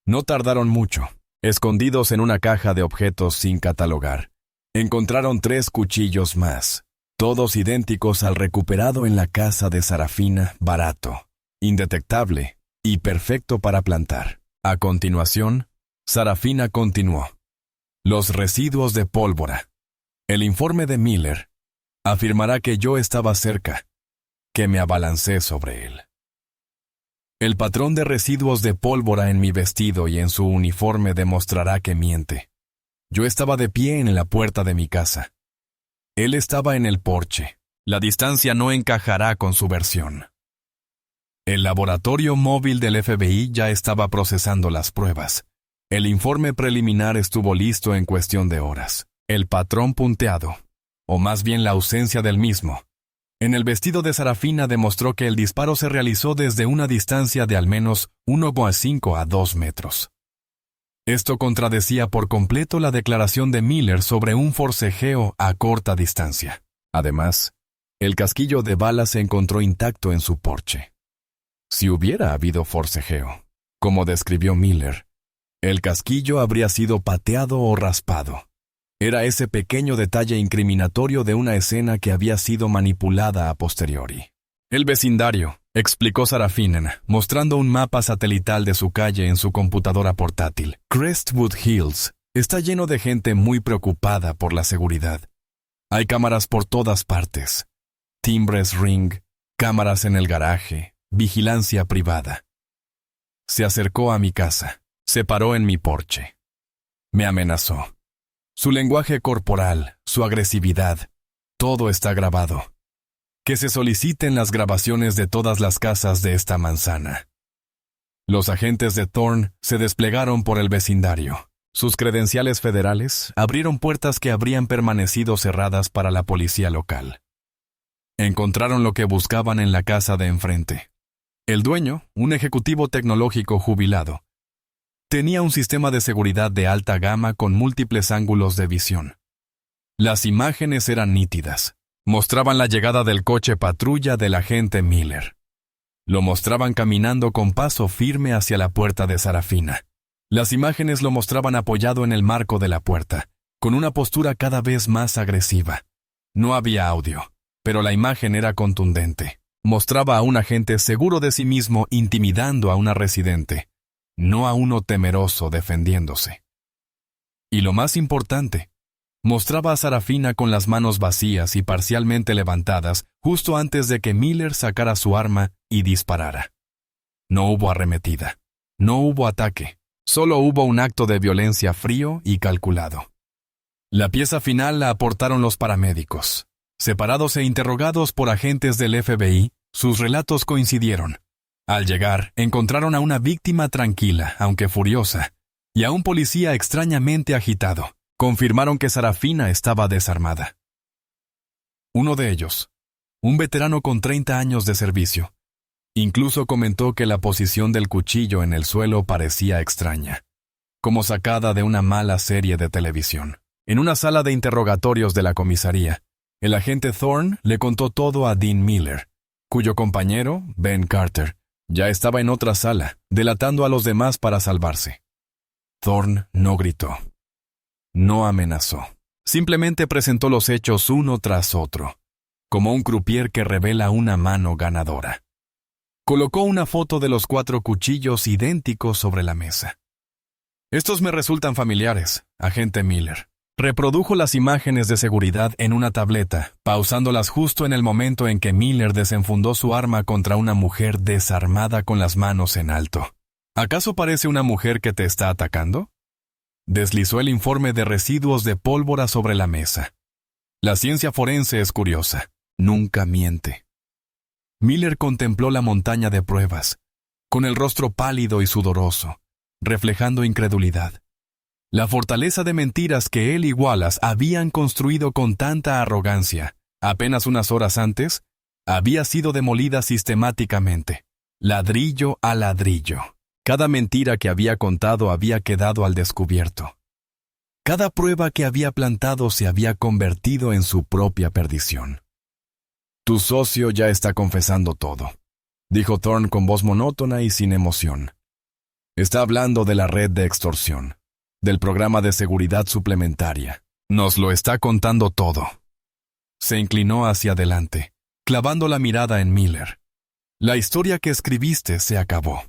No tardaron mucho. Escondidos en una caja de objetos sin catalogar, encontraron 3 cuchillos más, todos idénticos al recuperado en la casa de Sarafina, barato, indetectable y perfecto para plantar. A continuación, Sarafina continuó. Los residuos de pólvora. El informe de Miller afirmará que yo estaba cerca, que me abalancé sobre él. El patrón de residuos de pólvora en mi vestido y en su uniforme demostrará que miente. Yo estaba de pie en la puerta de mi casa. Él estaba en el porche. La distancia no encajará con su versión. El laboratorio móvil del FBI ya estaba procesando las pruebas. El informe preliminar estuvo listo en cuestión de horas. El patrón punteado, o más bien la ausencia del mismo, en el vestido de Sarafina demostró que el disparo se realizó desde una distancia de al menos 1,5 a 2 metros. Esto contradecía por completo la declaración de Miller sobre un forcejeo a corta distancia. Además, el casquillo de bala se encontró intacto en su porche. Si hubiera habido forcejeo, como describió Miller, el casquillo habría sido pateado o raspado. Era ese pequeño detalle incriminatorio de una escena que había sido manipulada a posteriori. El vecindario, explicó Sarafina, mostrando un mapa satelital de su calle en su computadora portátil. Crestwood Hills está lleno de gente muy preocupada por la seguridad. Hay cámaras por todas partes. Timbres Ring, cámaras en el garaje, vigilancia privada. Se acercó a mi casa, se paró en mi porche. Me amenazó. Su lenguaje corporal, su agresividad, todo está grabado. Que se soliciten las grabaciones de todas las casas de esta manzana. Los agentes de Thorne se desplegaron por el vecindario. Sus credenciales federales abrieron puertas que habrían permanecido cerradas para la policía local. Encontraron lo que buscaban en la casa de enfrente. El dueño, un ejecutivo tecnológico jubilado, tenía un sistema de seguridad de alta gama con múltiples ángulos de visión. Las imágenes eran nítidas. Mostraban la llegada del coche patrulla del agente Miller. Lo mostraban caminando con paso firme hacia la puerta de Sarafina. Las imágenes lo mostraban apoyado en el marco de la puerta, con una postura cada vez más agresiva. No había audio, pero la imagen era contundente. Mostraba a un agente seguro de sí mismo intimidando a una residente, no a uno temeroso defendiéndose. Y lo más importante, mostraba a Sarafina con las manos vacías y parcialmente levantadas justo antes de que Miller sacara su arma y disparara. No hubo arremetida, no hubo ataque, solo hubo un acto de violencia frío y calculado. La pieza final la aportaron los paramédicos. Separados e interrogados por agentes del FBI, sus relatos coincidieron. Al llegar, encontraron a una víctima tranquila, aunque furiosa, y a un policía extrañamente agitado. Confirmaron que Sarafina estaba desarmada. Uno de ellos, un veterano con 30 años de servicio, incluso comentó que la posición del cuchillo en el suelo parecía extraña, como sacada de una mala serie de televisión. En una sala de interrogatorios de la comisaría, el agente Thorne le contó todo a Dean Miller, cuyo compañero, Ben Carter, Ya estaba en otra sala, delatando a los demás para salvarse. Thorne no gritó. No amenazó. Simplemente presentó los hechos uno tras otro, como un croupier que revela una mano ganadora. Colocó una foto de los 4 cuchillos idénticos sobre la mesa. Estos me resultan familiares, agente Miller. Reprodujo las imágenes de seguridad en una tableta, pausándolas justo en el momento en que Miller desenfundó su arma contra una mujer desarmada con las manos en alto. ¿Acaso parece una mujer que te está atacando? Deslizó el informe de residuos de pólvora sobre la mesa. La ciencia forense es curiosa. Nunca miente. Miller contempló la montaña de pruebas, con el rostro pálido y sudoroso, reflejando incredulidad. La fortaleza de mentiras que él y Wallace habían construido con tanta arrogancia, apenas unas horas antes, había sido demolida sistemáticamente, ladrillo a ladrillo. Cada mentira que había contado había quedado al descubierto. Cada prueba que había plantado se había convertido en su propia perdición. Tu socio ya está confesando todo, dijo Thorne con voz monótona y sin emoción. Está hablando de la red de extorsión, del programa de seguridad suplementaria. Nos lo está contando todo. Se inclinó hacia adelante, clavando la mirada en Miller. La historia que escribiste se acabó.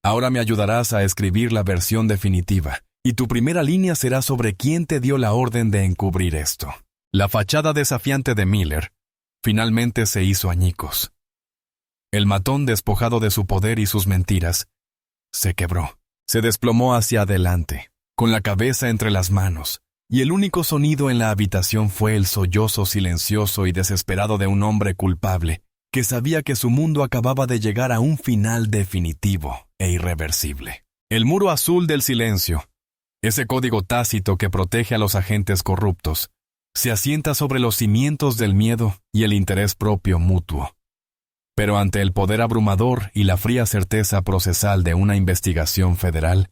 Ahora me ayudarás a escribir la versión definitiva, y tu primera línea será sobre quién te dio la orden de encubrir esto. La fachada desafiante de Miller finalmente se hizo añicos. El matón, despojado de su poder y sus mentiras, se quebró. Se desplomó hacia adelante, con la cabeza entre las manos, y el único sonido en la habitación fue el sollozo silencioso y desesperado de un hombre culpable que sabía que su mundo acababa de llegar a un final definitivo e irreversible. El muro azul del silencio, ese código tácito que protege a los agentes corruptos, se asienta sobre los cimientos del miedo y el interés propio mutuo. Pero ante el poder abrumador y la fría certeza procesal de una investigación federal,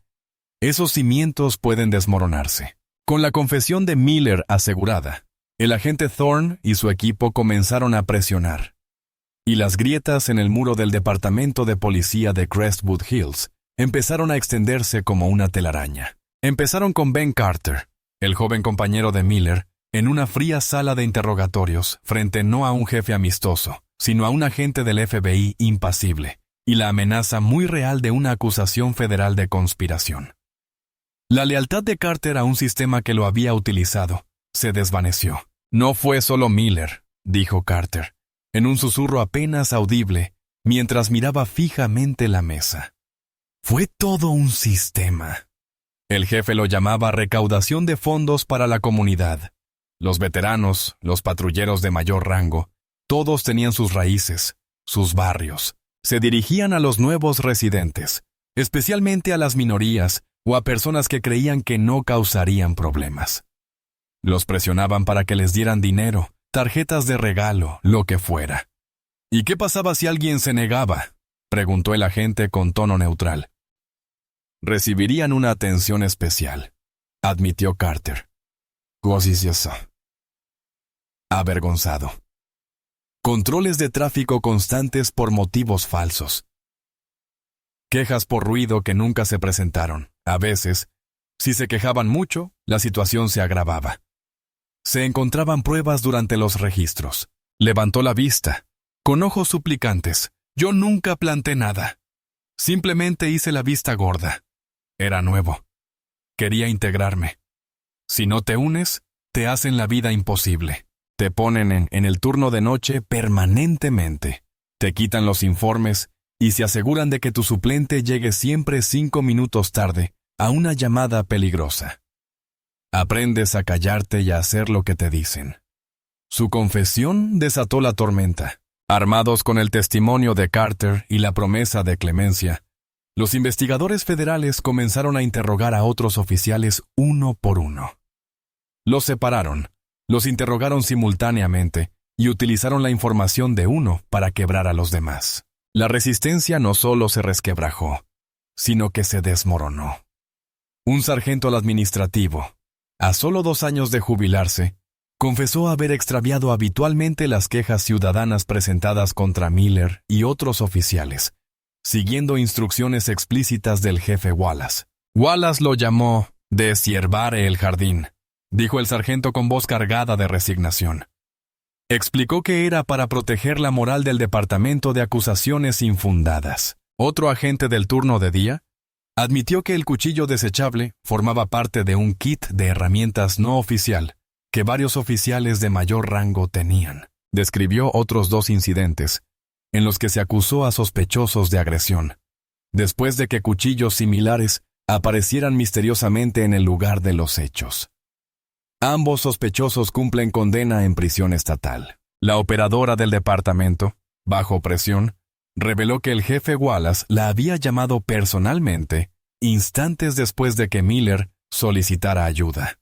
esos cimientos pueden desmoronarse. Con la confesión de Miller asegurada, el agente Thorne y su equipo comenzaron a presionar, y las grietas en el muro del departamento de policía de Crestwood Hills empezaron a extenderse como una telaraña. Empezaron con Ben Carter, el joven compañero de Miller, en una fría sala de interrogatorios frente no a un jefe amistoso, sino a un agente del FBI impasible, y la amenaza muy real de una acusación federal de conspiración. La lealtad de Carter a un sistema que lo había utilizado se desvaneció. No fue solo Miller, dijo Carter, en un susurro apenas audible, mientras miraba fijamente la mesa. Fue todo un sistema. El jefe lo llamaba recaudación de fondos para la comunidad. Los veteranos, los patrulleros de mayor rango, todos tenían sus raíces, sus barrios. Se dirigían a los nuevos residentes, especialmente a las minorías o a personas que creían que no causarían problemas. Los presionaban para que les dieran dinero, tarjetas de regalo, lo que fuera. ¿Y qué pasaba si alguien se negaba?, preguntó el agente con tono neutral. Recibirían una atención especial, admitió Carter. Gozacioso. Avergonzado. Controles de tráfico constantes por motivos falsos. Quejas por ruido que nunca se presentaron. A veces, si se quejaban mucho, la situación se agravaba. Se encontraban pruebas durante los registros. Levantó la vista, con ojos suplicantes. Yo nunca planté nada. Simplemente hice la vista gorda. Era nuevo. Quería integrarme. Si no te unes, te hacen la vida imposible. Te ponen en el turno de noche permanentemente. Te quitan los informes y se aseguran de que tu suplente llegue siempre 5 minutos tarde a una llamada peligrosa. Aprendes a callarte y a hacer lo que te dicen. Su confesión desató la tormenta. Armados con el testimonio de Carter y la promesa de clemencia, los investigadores federales comenzaron a interrogar a otros oficiales uno por uno. Los separaron, los interrogaron simultáneamente y utilizaron la información de uno para quebrar a los demás. La resistencia no solo se resquebrajó, sino que se desmoronó. Un sargento al administrativo, a solo 2 años de jubilarse, confesó haber extraviado habitualmente las quejas ciudadanas presentadas contra Miller y otros oficiales, siguiendo instrucciones explícitas del jefe Wallace. Wallace lo llamó deshiervare el jardín, dijo el sargento con voz cargada de resignación. Explicó que era para proteger la moral del departamento de acusaciones infundadas. Otro agente del turno de día admitió que el cuchillo desechable formaba parte de un kit de herramientas no oficial que varios oficiales de mayor rango tenían. Describió otros 2 incidentes en los que se acusó a sospechosos de agresión, después de que cuchillos similares aparecieran misteriosamente en el lugar de los hechos. Ambos sospechosos cumplen condena en prisión estatal. La operadora del departamento, bajo presión, reveló que el jefe Wallace la había llamado personalmente instantes después de que Miller solicitara ayuda.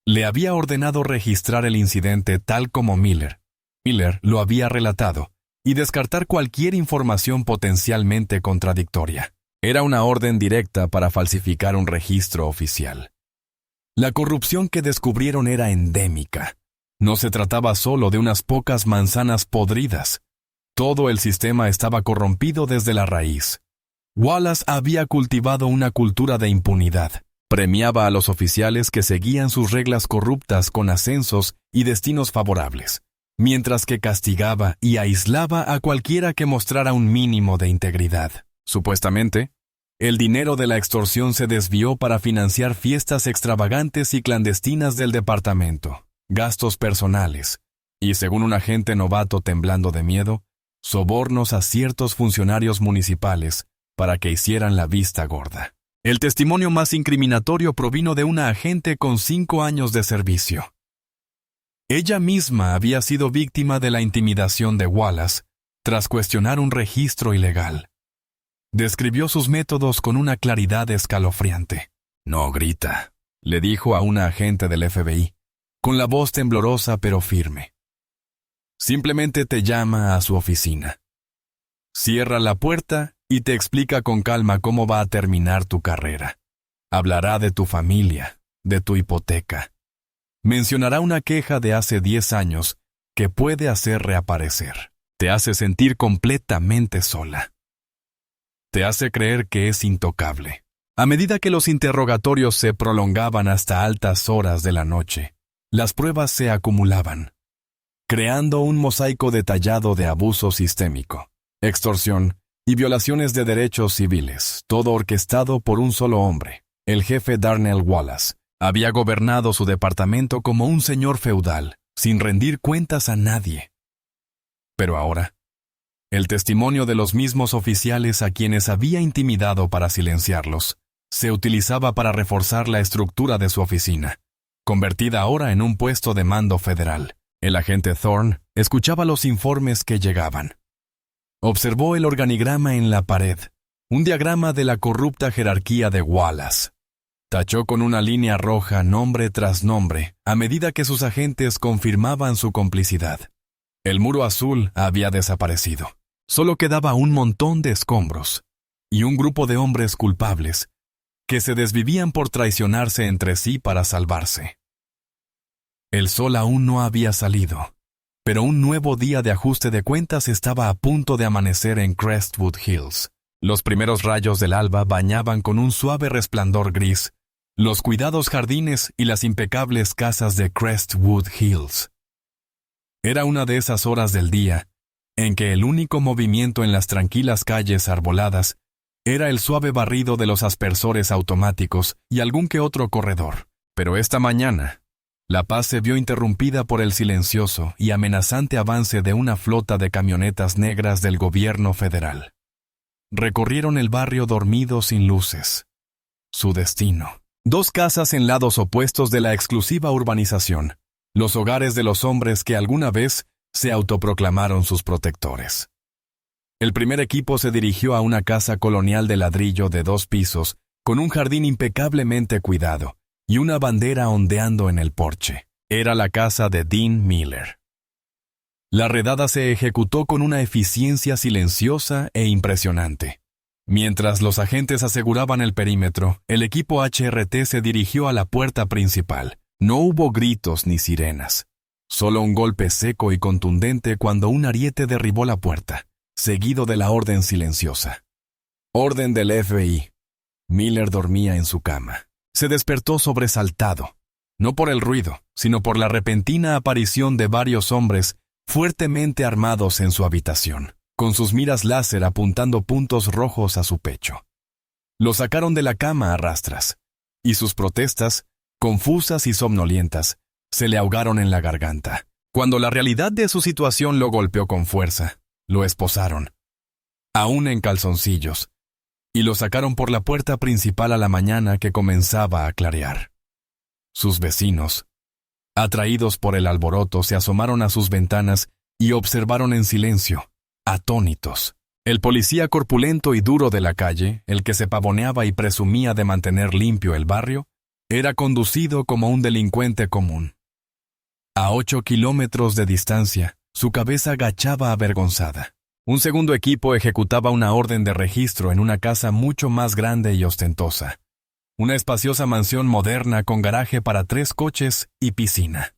Le había ordenado registrar el incidente tal como Miller lo había relatado y descartar cualquier información potencialmente contradictoria. Era una orden directa para falsificar un registro oficial. La corrupción que descubrieron era endémica. No se trataba solo de unas pocas manzanas podridas. Todo el sistema estaba corrompido desde la raíz. Wallace había cultivado una cultura de impunidad. Premiaba a los oficiales que seguían sus reglas corruptas con ascensos y destinos favorables, mientras que castigaba y aislaba a cualquiera que mostrara un mínimo de integridad. Supuestamente, el dinero de la extorsión se desvió para financiar fiestas extravagantes y clandestinas del departamento, gastos personales, y según un agente novato temblando de miedo, sobornos a ciertos funcionarios municipales para que hicieran la vista gorda. El testimonio más incriminatorio provino de una agente con 5 años de servicio. Ella misma había sido víctima de la intimidación de Wallace tras cuestionar un registro ilegal. Describió sus métodos con una claridad escalofriante. «No grita», le dijo a una agente del FBI, con la voz temblorosa pero firme. Simplemente te llama a su oficina. Cierra la puerta y te explica con calma cómo va a terminar tu carrera. Hablará de tu familia, de tu hipoteca. Mencionará una queja de hace 10 años que puede hacer reaparecer. Te hace sentir completamente sola. Te hace creer que es intocable. A medida que los interrogatorios se prolongaban hasta altas horas de la noche, las pruebas se acumulaban, creando un mosaico detallado de abuso sistémico, extorsión y violaciones de derechos civiles, todo orquestado por un solo hombre. El jefe Darnell Wallace había gobernado su departamento como un señor feudal, sin rendir cuentas a nadie. Pero ahora, el testimonio de los mismos oficiales a quienes había intimidado para silenciarlos se utilizaba para reforzar la estructura de su oficina, convertida ahora en un puesto de mando federal. El agente Thorne escuchaba los informes que llegaban. Observó el organigrama en la pared, un diagrama de la corrupta jerarquía de Wallace. Tachó con una línea roja nombre tras nombre a medida que sus agentes confirmaban su complicidad. El muro azul había desaparecido. Solo quedaba un montón de escombros y un grupo de hombres culpables que se desvivían por traicionarse entre sí para salvarse. El sol aún no había salido, pero un nuevo día de ajuste de cuentas estaba a punto de amanecer en Crestwood Hills. Los primeros rayos del alba bañaban con un suave resplandor gris los cuidados jardines y las impecables casas de Crestwood Hills. Era una de esas horas del día en que el único movimiento en las tranquilas calles arboladas era el suave barrido de los aspersores automáticos y algún que otro corredor. Pero esta mañana, la paz se vio interrumpida por el silencioso y amenazante avance de una flota de camionetas negras del gobierno federal. Recorrieron el barrio dormido sin luces. Su destino. 2 casas en lados opuestos de la exclusiva urbanización, los hogares de los hombres que alguna vez se autoproclamaron sus protectores. El primer equipo se dirigió a una casa colonial de ladrillo de 2 pisos, con un jardín impecablemente cuidado y una bandera ondeando en el porche. Era la casa de Dean Miller. La redada se ejecutó con una eficiencia silenciosa e impresionante. Mientras los agentes aseguraban el perímetro, el equipo HRT se dirigió a la puerta principal. No hubo gritos ni sirenas. Solo un golpe seco y contundente cuando un ariete derribó la puerta. seguido de la orden silenciosa. Orden del FBI. Miller dormía en su cama. Se despertó sobresaltado, no por el ruido, sino por la repentina aparición de varios hombres fuertemente armados en su habitación, con sus miras láser apuntando puntos rojos a su pecho. Lo sacaron de la cama a rastras, y sus protestas, confusas y somnolientas, se le ahogaron en la garganta. Cuando la realidad de su situación lo golpeó con fuerza, lo esposaron, aún en calzoncillos, y lo sacaron por la puerta principal a la mañana que comenzaba a clarear. Sus vecinos, atraídos por el alboroto, se asomaron a sus ventanas y observaron en silencio, atónitos. El policía corpulento y duro de la calle, el que se pavoneaba y presumía de mantener limpio el barrio, era conducido como un delincuente común. A 8 kilómetros de distancia, su cabeza agachaba avergonzada. Un segundo equipo ejecutaba una orden de registro en una casa mucho más grande y ostentosa. Una espaciosa mansión moderna con garaje para 3 coches y piscina.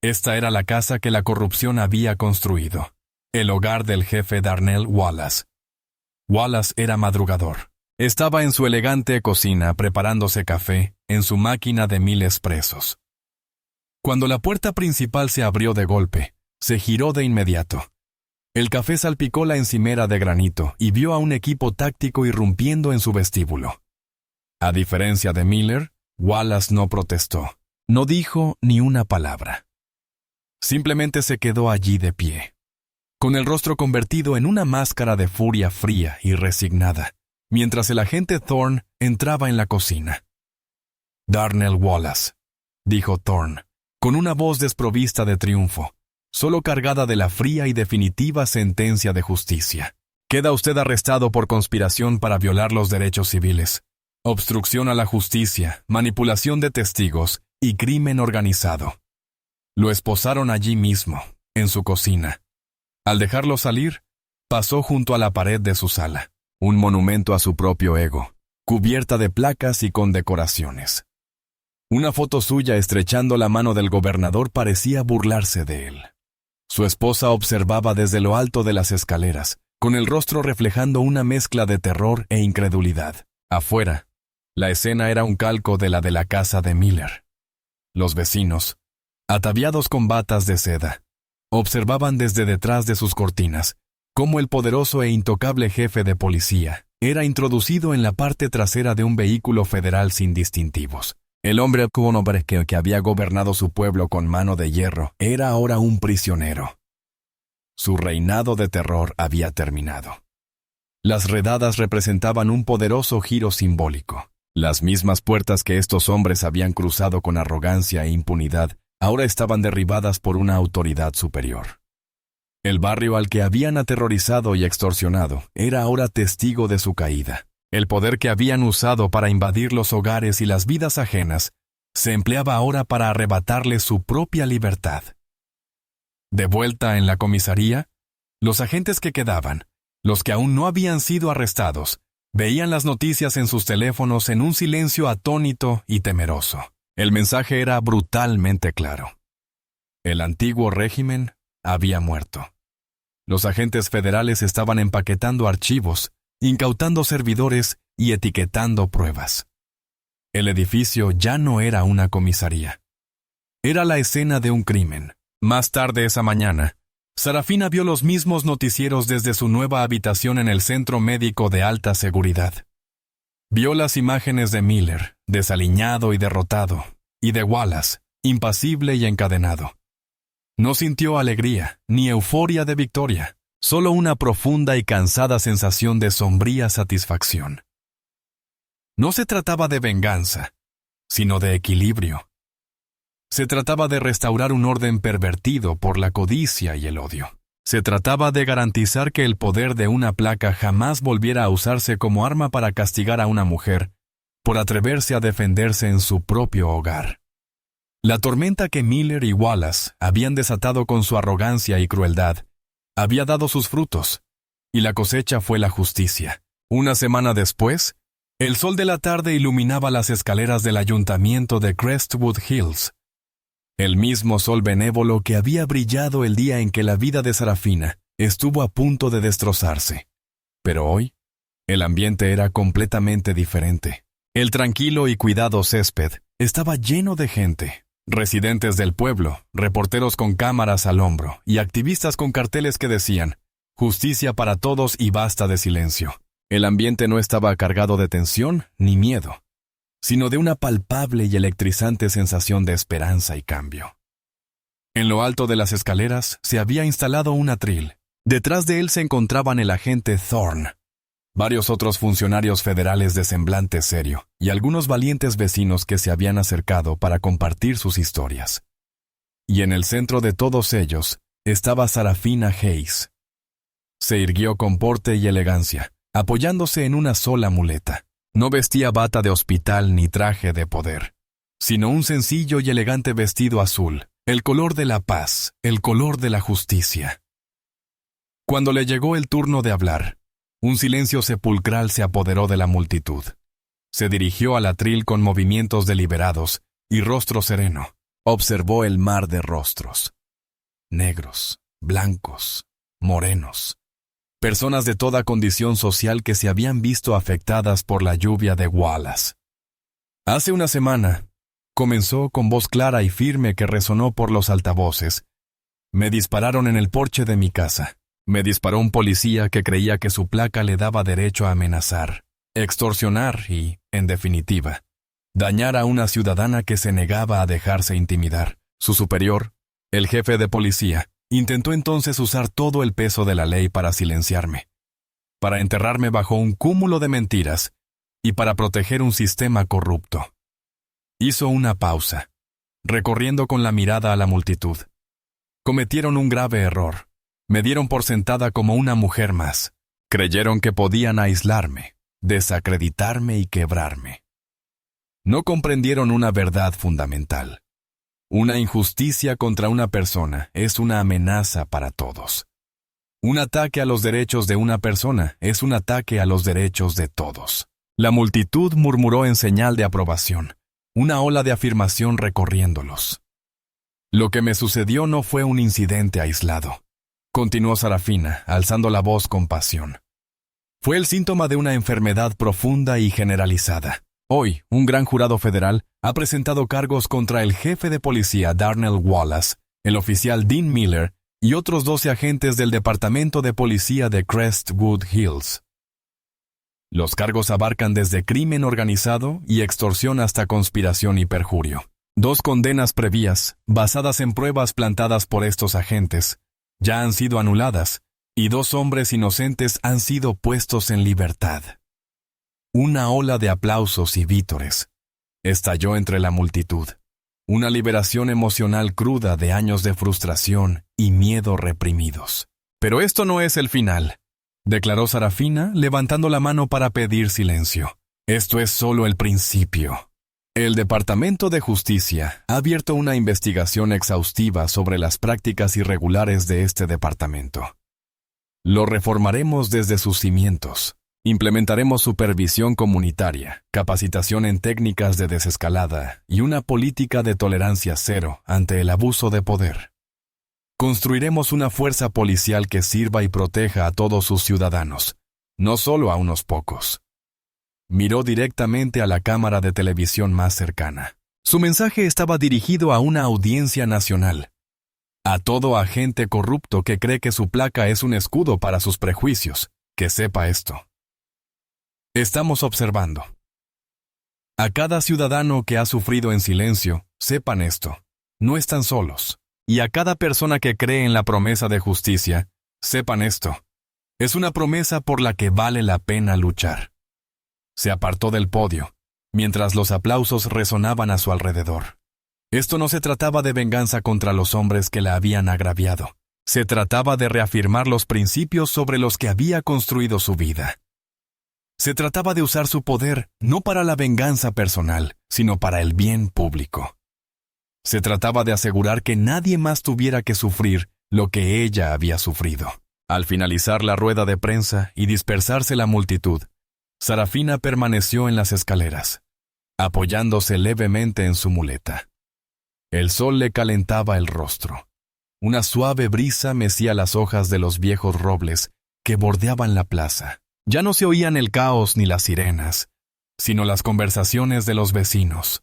Esta era la casa que la corrupción había construido, el hogar del jefe Darnell Wallace. Wallace era madrugador. Estaba en su elegante cocina preparándose café en su máquina de 1000 expresos. Cuando la puerta principal se abrió de golpe, se giró de inmediato. El café salpicó la encimera de granito y vio a un equipo táctico irrumpiendo en su vestíbulo. A diferencia de Miller, Wallace no protestó, no dijo ni una palabra. Simplemente se quedó allí de pie, con el rostro convertido en una máscara de furia fría y resignada, mientras el agente Thorne entraba en la cocina. «Darnell Wallace», dijo Thorne, con una voz desprovista de triunfo, solo cargada de la fría y definitiva sentencia de justicia. «Queda usted arrestado por conspiración para violar los derechos civiles, obstrucción a la justicia, manipulación de testigos y crimen organizado». Lo esposaron allí mismo, en su cocina. Al dejarlo salir, pasó junto a la pared de su sala, un monumento a su propio ego, cubierta de placas y condecoraciones. Una foto suya estrechando la mano del gobernador parecía burlarse de él. Su esposa observaba desde lo alto de las escaleras, con el rostro reflejando una mezcla de terror e incredulidad. Afuera, la escena era un calco de la casa de Miller. Los vecinos, ataviados con batas de seda, observaban desde detrás de sus cortinas cómo el poderoso e intocable jefe de policía era introducido en la parte trasera de un vehículo federal sin distintivos. El hombre que había gobernado su pueblo con mano de hierro era ahora un prisionero. Su reinado de terror había terminado. Las redadas representaban un poderoso giro simbólico. Las mismas puertas que estos hombres habían cruzado con arrogancia e impunidad ahora estaban derribadas por una autoridad superior. El barrio al que habían aterrorizado y extorsionado era ahora testigo de su caída. El poder que habían usado para invadir los hogares y las vidas ajenas se empleaba ahora para arrebatarles su propia libertad. De vuelta en la comisaría, los agentes que quedaban, los que aún no habían sido arrestados, veían las noticias en sus teléfonos en un silencio atónito y temeroso. El mensaje era brutalmente claro. El antiguo régimen había muerto. Los agentes federales estaban empaquetando archivos, incautando servidores y etiquetando pruebas. El edificio ya no era una comisaría. Era la escena de un crimen. Más tarde esa mañana, Sarafina vio los mismos noticieros desde su nueva habitación en el centro médico de alta seguridad. Vio las imágenes de Miller, desaliñado y derrotado, y de Wallace, impasible y encadenado. No sintió alegría, ni euforia de victoria, solo una profunda y cansada sensación de sombría satisfacción. No se trataba de venganza, sino de equilibrio. Se trataba de restaurar un orden pervertido por la codicia y el odio. Se trataba de garantizar que el poder de una placa jamás volviera a usarse como arma para castigar a una mujer por atreverse a defenderse en su propio hogar. La tormenta que Miller y Wallace habían desatado con su arrogancia y crueldad había dado sus frutos, y la cosecha fue la justicia. Una semana después, el sol de la tarde iluminaba las escaleras del ayuntamiento de Crestwood Hills. El mismo sol benévolo que había brillado el día en que la vida de Sarafina estuvo a punto de destrozarse. Pero hoy, el ambiente era completamente diferente. El tranquilo y cuidado césped estaba lleno de gente. Residentes del pueblo, reporteros con cámaras al hombro y activistas con carteles que decían «Justicia para todos y basta de silencio». El ambiente no estaba cargado de tensión ni miedo, sino de una palpable y electrizante sensación de esperanza y cambio. En lo alto de las escaleras se había instalado un atril. Detrás de él se encontraban el agente Thorne, varios otros funcionarios federales de semblante serio y algunos valientes vecinos que se habían acercado para compartir sus historias. Y en el centro de todos ellos estaba Sarafina Hayes. Se irguió con porte y elegancia, apoyándose en una sola muleta. No vestía bata de hospital ni traje de poder, sino un sencillo y elegante vestido azul, el color de la paz, el color de la justicia. Cuando le llegó el turno de hablar, un silencio sepulcral se apoderó de la multitud. Se dirigió al atril con movimientos deliberados y rostro sereno. Observó el mar de rostros. Negros, blancos, morenos. Personas de toda condición social que se habían visto afectadas por la lluvia de Wallace. Hace una semana, comenzó con voz clara y firme que resonó por los altavoces. Me dispararon en el porche de mi casa. Me disparó un policía que creía que su placa le daba derecho a amenazar, extorsionar y, en definitiva, dañar a una ciudadana que se negaba a dejarse intimidar. Su superior, el jefe de policía, intentó entonces usar todo el peso de la ley para silenciarme, para enterrarme bajo un cúmulo de mentiras y para proteger un sistema corrupto. Hizo una pausa, recorriendo con la mirada a la multitud. Cometieron un grave error. Me dieron por sentada como una mujer más. Creyeron que podían aislarme, desacreditarme y quebrarme. No comprendieron una verdad fundamental. Una injusticia contra una persona es una amenaza para todos. Un ataque a los derechos de una persona es un ataque a los derechos de todos. La multitud murmuró en señal de aprobación, una ola de afirmación recorriéndolos. Lo que me sucedió no fue un incidente aislado. Continuó Sarafina, alzando la voz con pasión. Fue el síntoma de una enfermedad profunda y generalizada. Hoy, un gran jurado federal ha presentado cargos contra el jefe de policía Darnell Wallace, el oficial Dean Miller y otros 12 agentes del Departamento de Policía de Crestwood Hills. Los cargos abarcan desde crimen organizado y extorsión hasta conspiración y perjurio. 2 condenas previas, basadas en pruebas plantadas por estos agentes, ya han sido anuladas, y 2 hombres inocentes han sido puestos en libertad. Una ola de aplausos y vítores estalló entre la multitud. Una liberación emocional cruda de años de frustración y miedo reprimidos. Pero esto no es el final, declaró Sarafina, levantando la mano para pedir silencio. Esto es solo el principio. El Departamento de Justicia ha abierto una investigación exhaustiva sobre las prácticas irregulares de este departamento. Lo reformaremos desde sus cimientos. Implementaremos supervisión comunitaria, capacitación en técnicas de desescalada y una política de tolerancia cero ante el abuso de poder. Construiremos una fuerza policial que sirva y proteja a todos sus ciudadanos, no solo a unos pocos. Miró directamente a la cámara de televisión más cercana. Su mensaje estaba dirigido a una audiencia nacional. A todo agente corrupto que cree que su placa es un escudo para sus prejuicios, que sepa esto. Estamos observando. A cada ciudadano que ha sufrido en silencio, sepan esto, no están solos. Y a cada persona que cree en la promesa de justicia, sepan esto, es una promesa por la que vale la pena luchar. Se apartó del podio, mientras los aplausos resonaban a su alrededor. Esto no se trataba de venganza contra los hombres que la habían agraviado. Se trataba de reafirmar los principios sobre los que había construido su vida. Se trataba de usar su poder no para la venganza personal, sino para el bien público. Se trataba de asegurar que nadie más tuviera que sufrir lo que ella había sufrido. Al finalizar la rueda de prensa y dispersarse la multitud, Sarafina permaneció en las escaleras, apoyándose levemente en su muleta. El sol le calentaba el rostro. Una suave brisa mecía las hojas de los viejos robles que bordeaban la plaza. Ya no se oían el caos ni las sirenas, sino las conversaciones de los vecinos,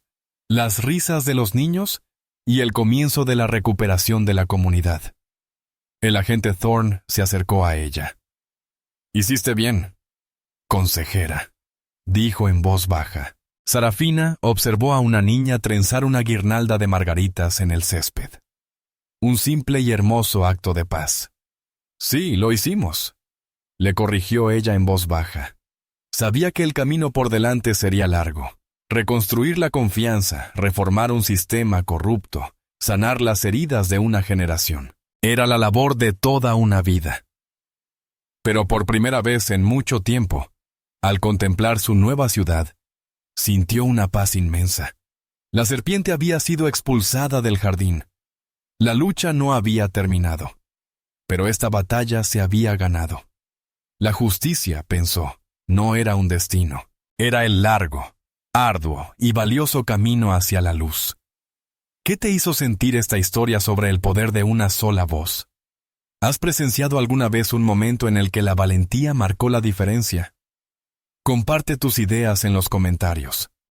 las risas de los niños y el comienzo de la recuperación de la comunidad. El agente Thorne se acercó a ella. «Hiciste bien, consejera», dijo en voz baja. Sarafina observó a una niña trenzar una guirnalda de margaritas en el césped. Un simple y hermoso acto de paz. «Sí, lo hicimos», le corrigió ella en voz baja. Sabía que el camino por delante sería largo. Reconstruir la confianza, reformar un sistema corrupto, sanar las heridas de una generación. Era la labor de toda una vida. Pero por primera vez en mucho tiempo, al contemplar su nueva ciudad, sintió una paz inmensa. La serpiente había sido expulsada del jardín. La lucha no había terminado, pero esta batalla se había ganado. La justicia, pensó, no era un destino, era el largo, arduo y valioso camino hacia la luz. ¿Qué te hizo sentir esta historia sobre el poder de una sola voz? ¿Has presenciado alguna vez un momento en el que la valentía marcó la diferencia? Comparte tus ideas en los comentarios.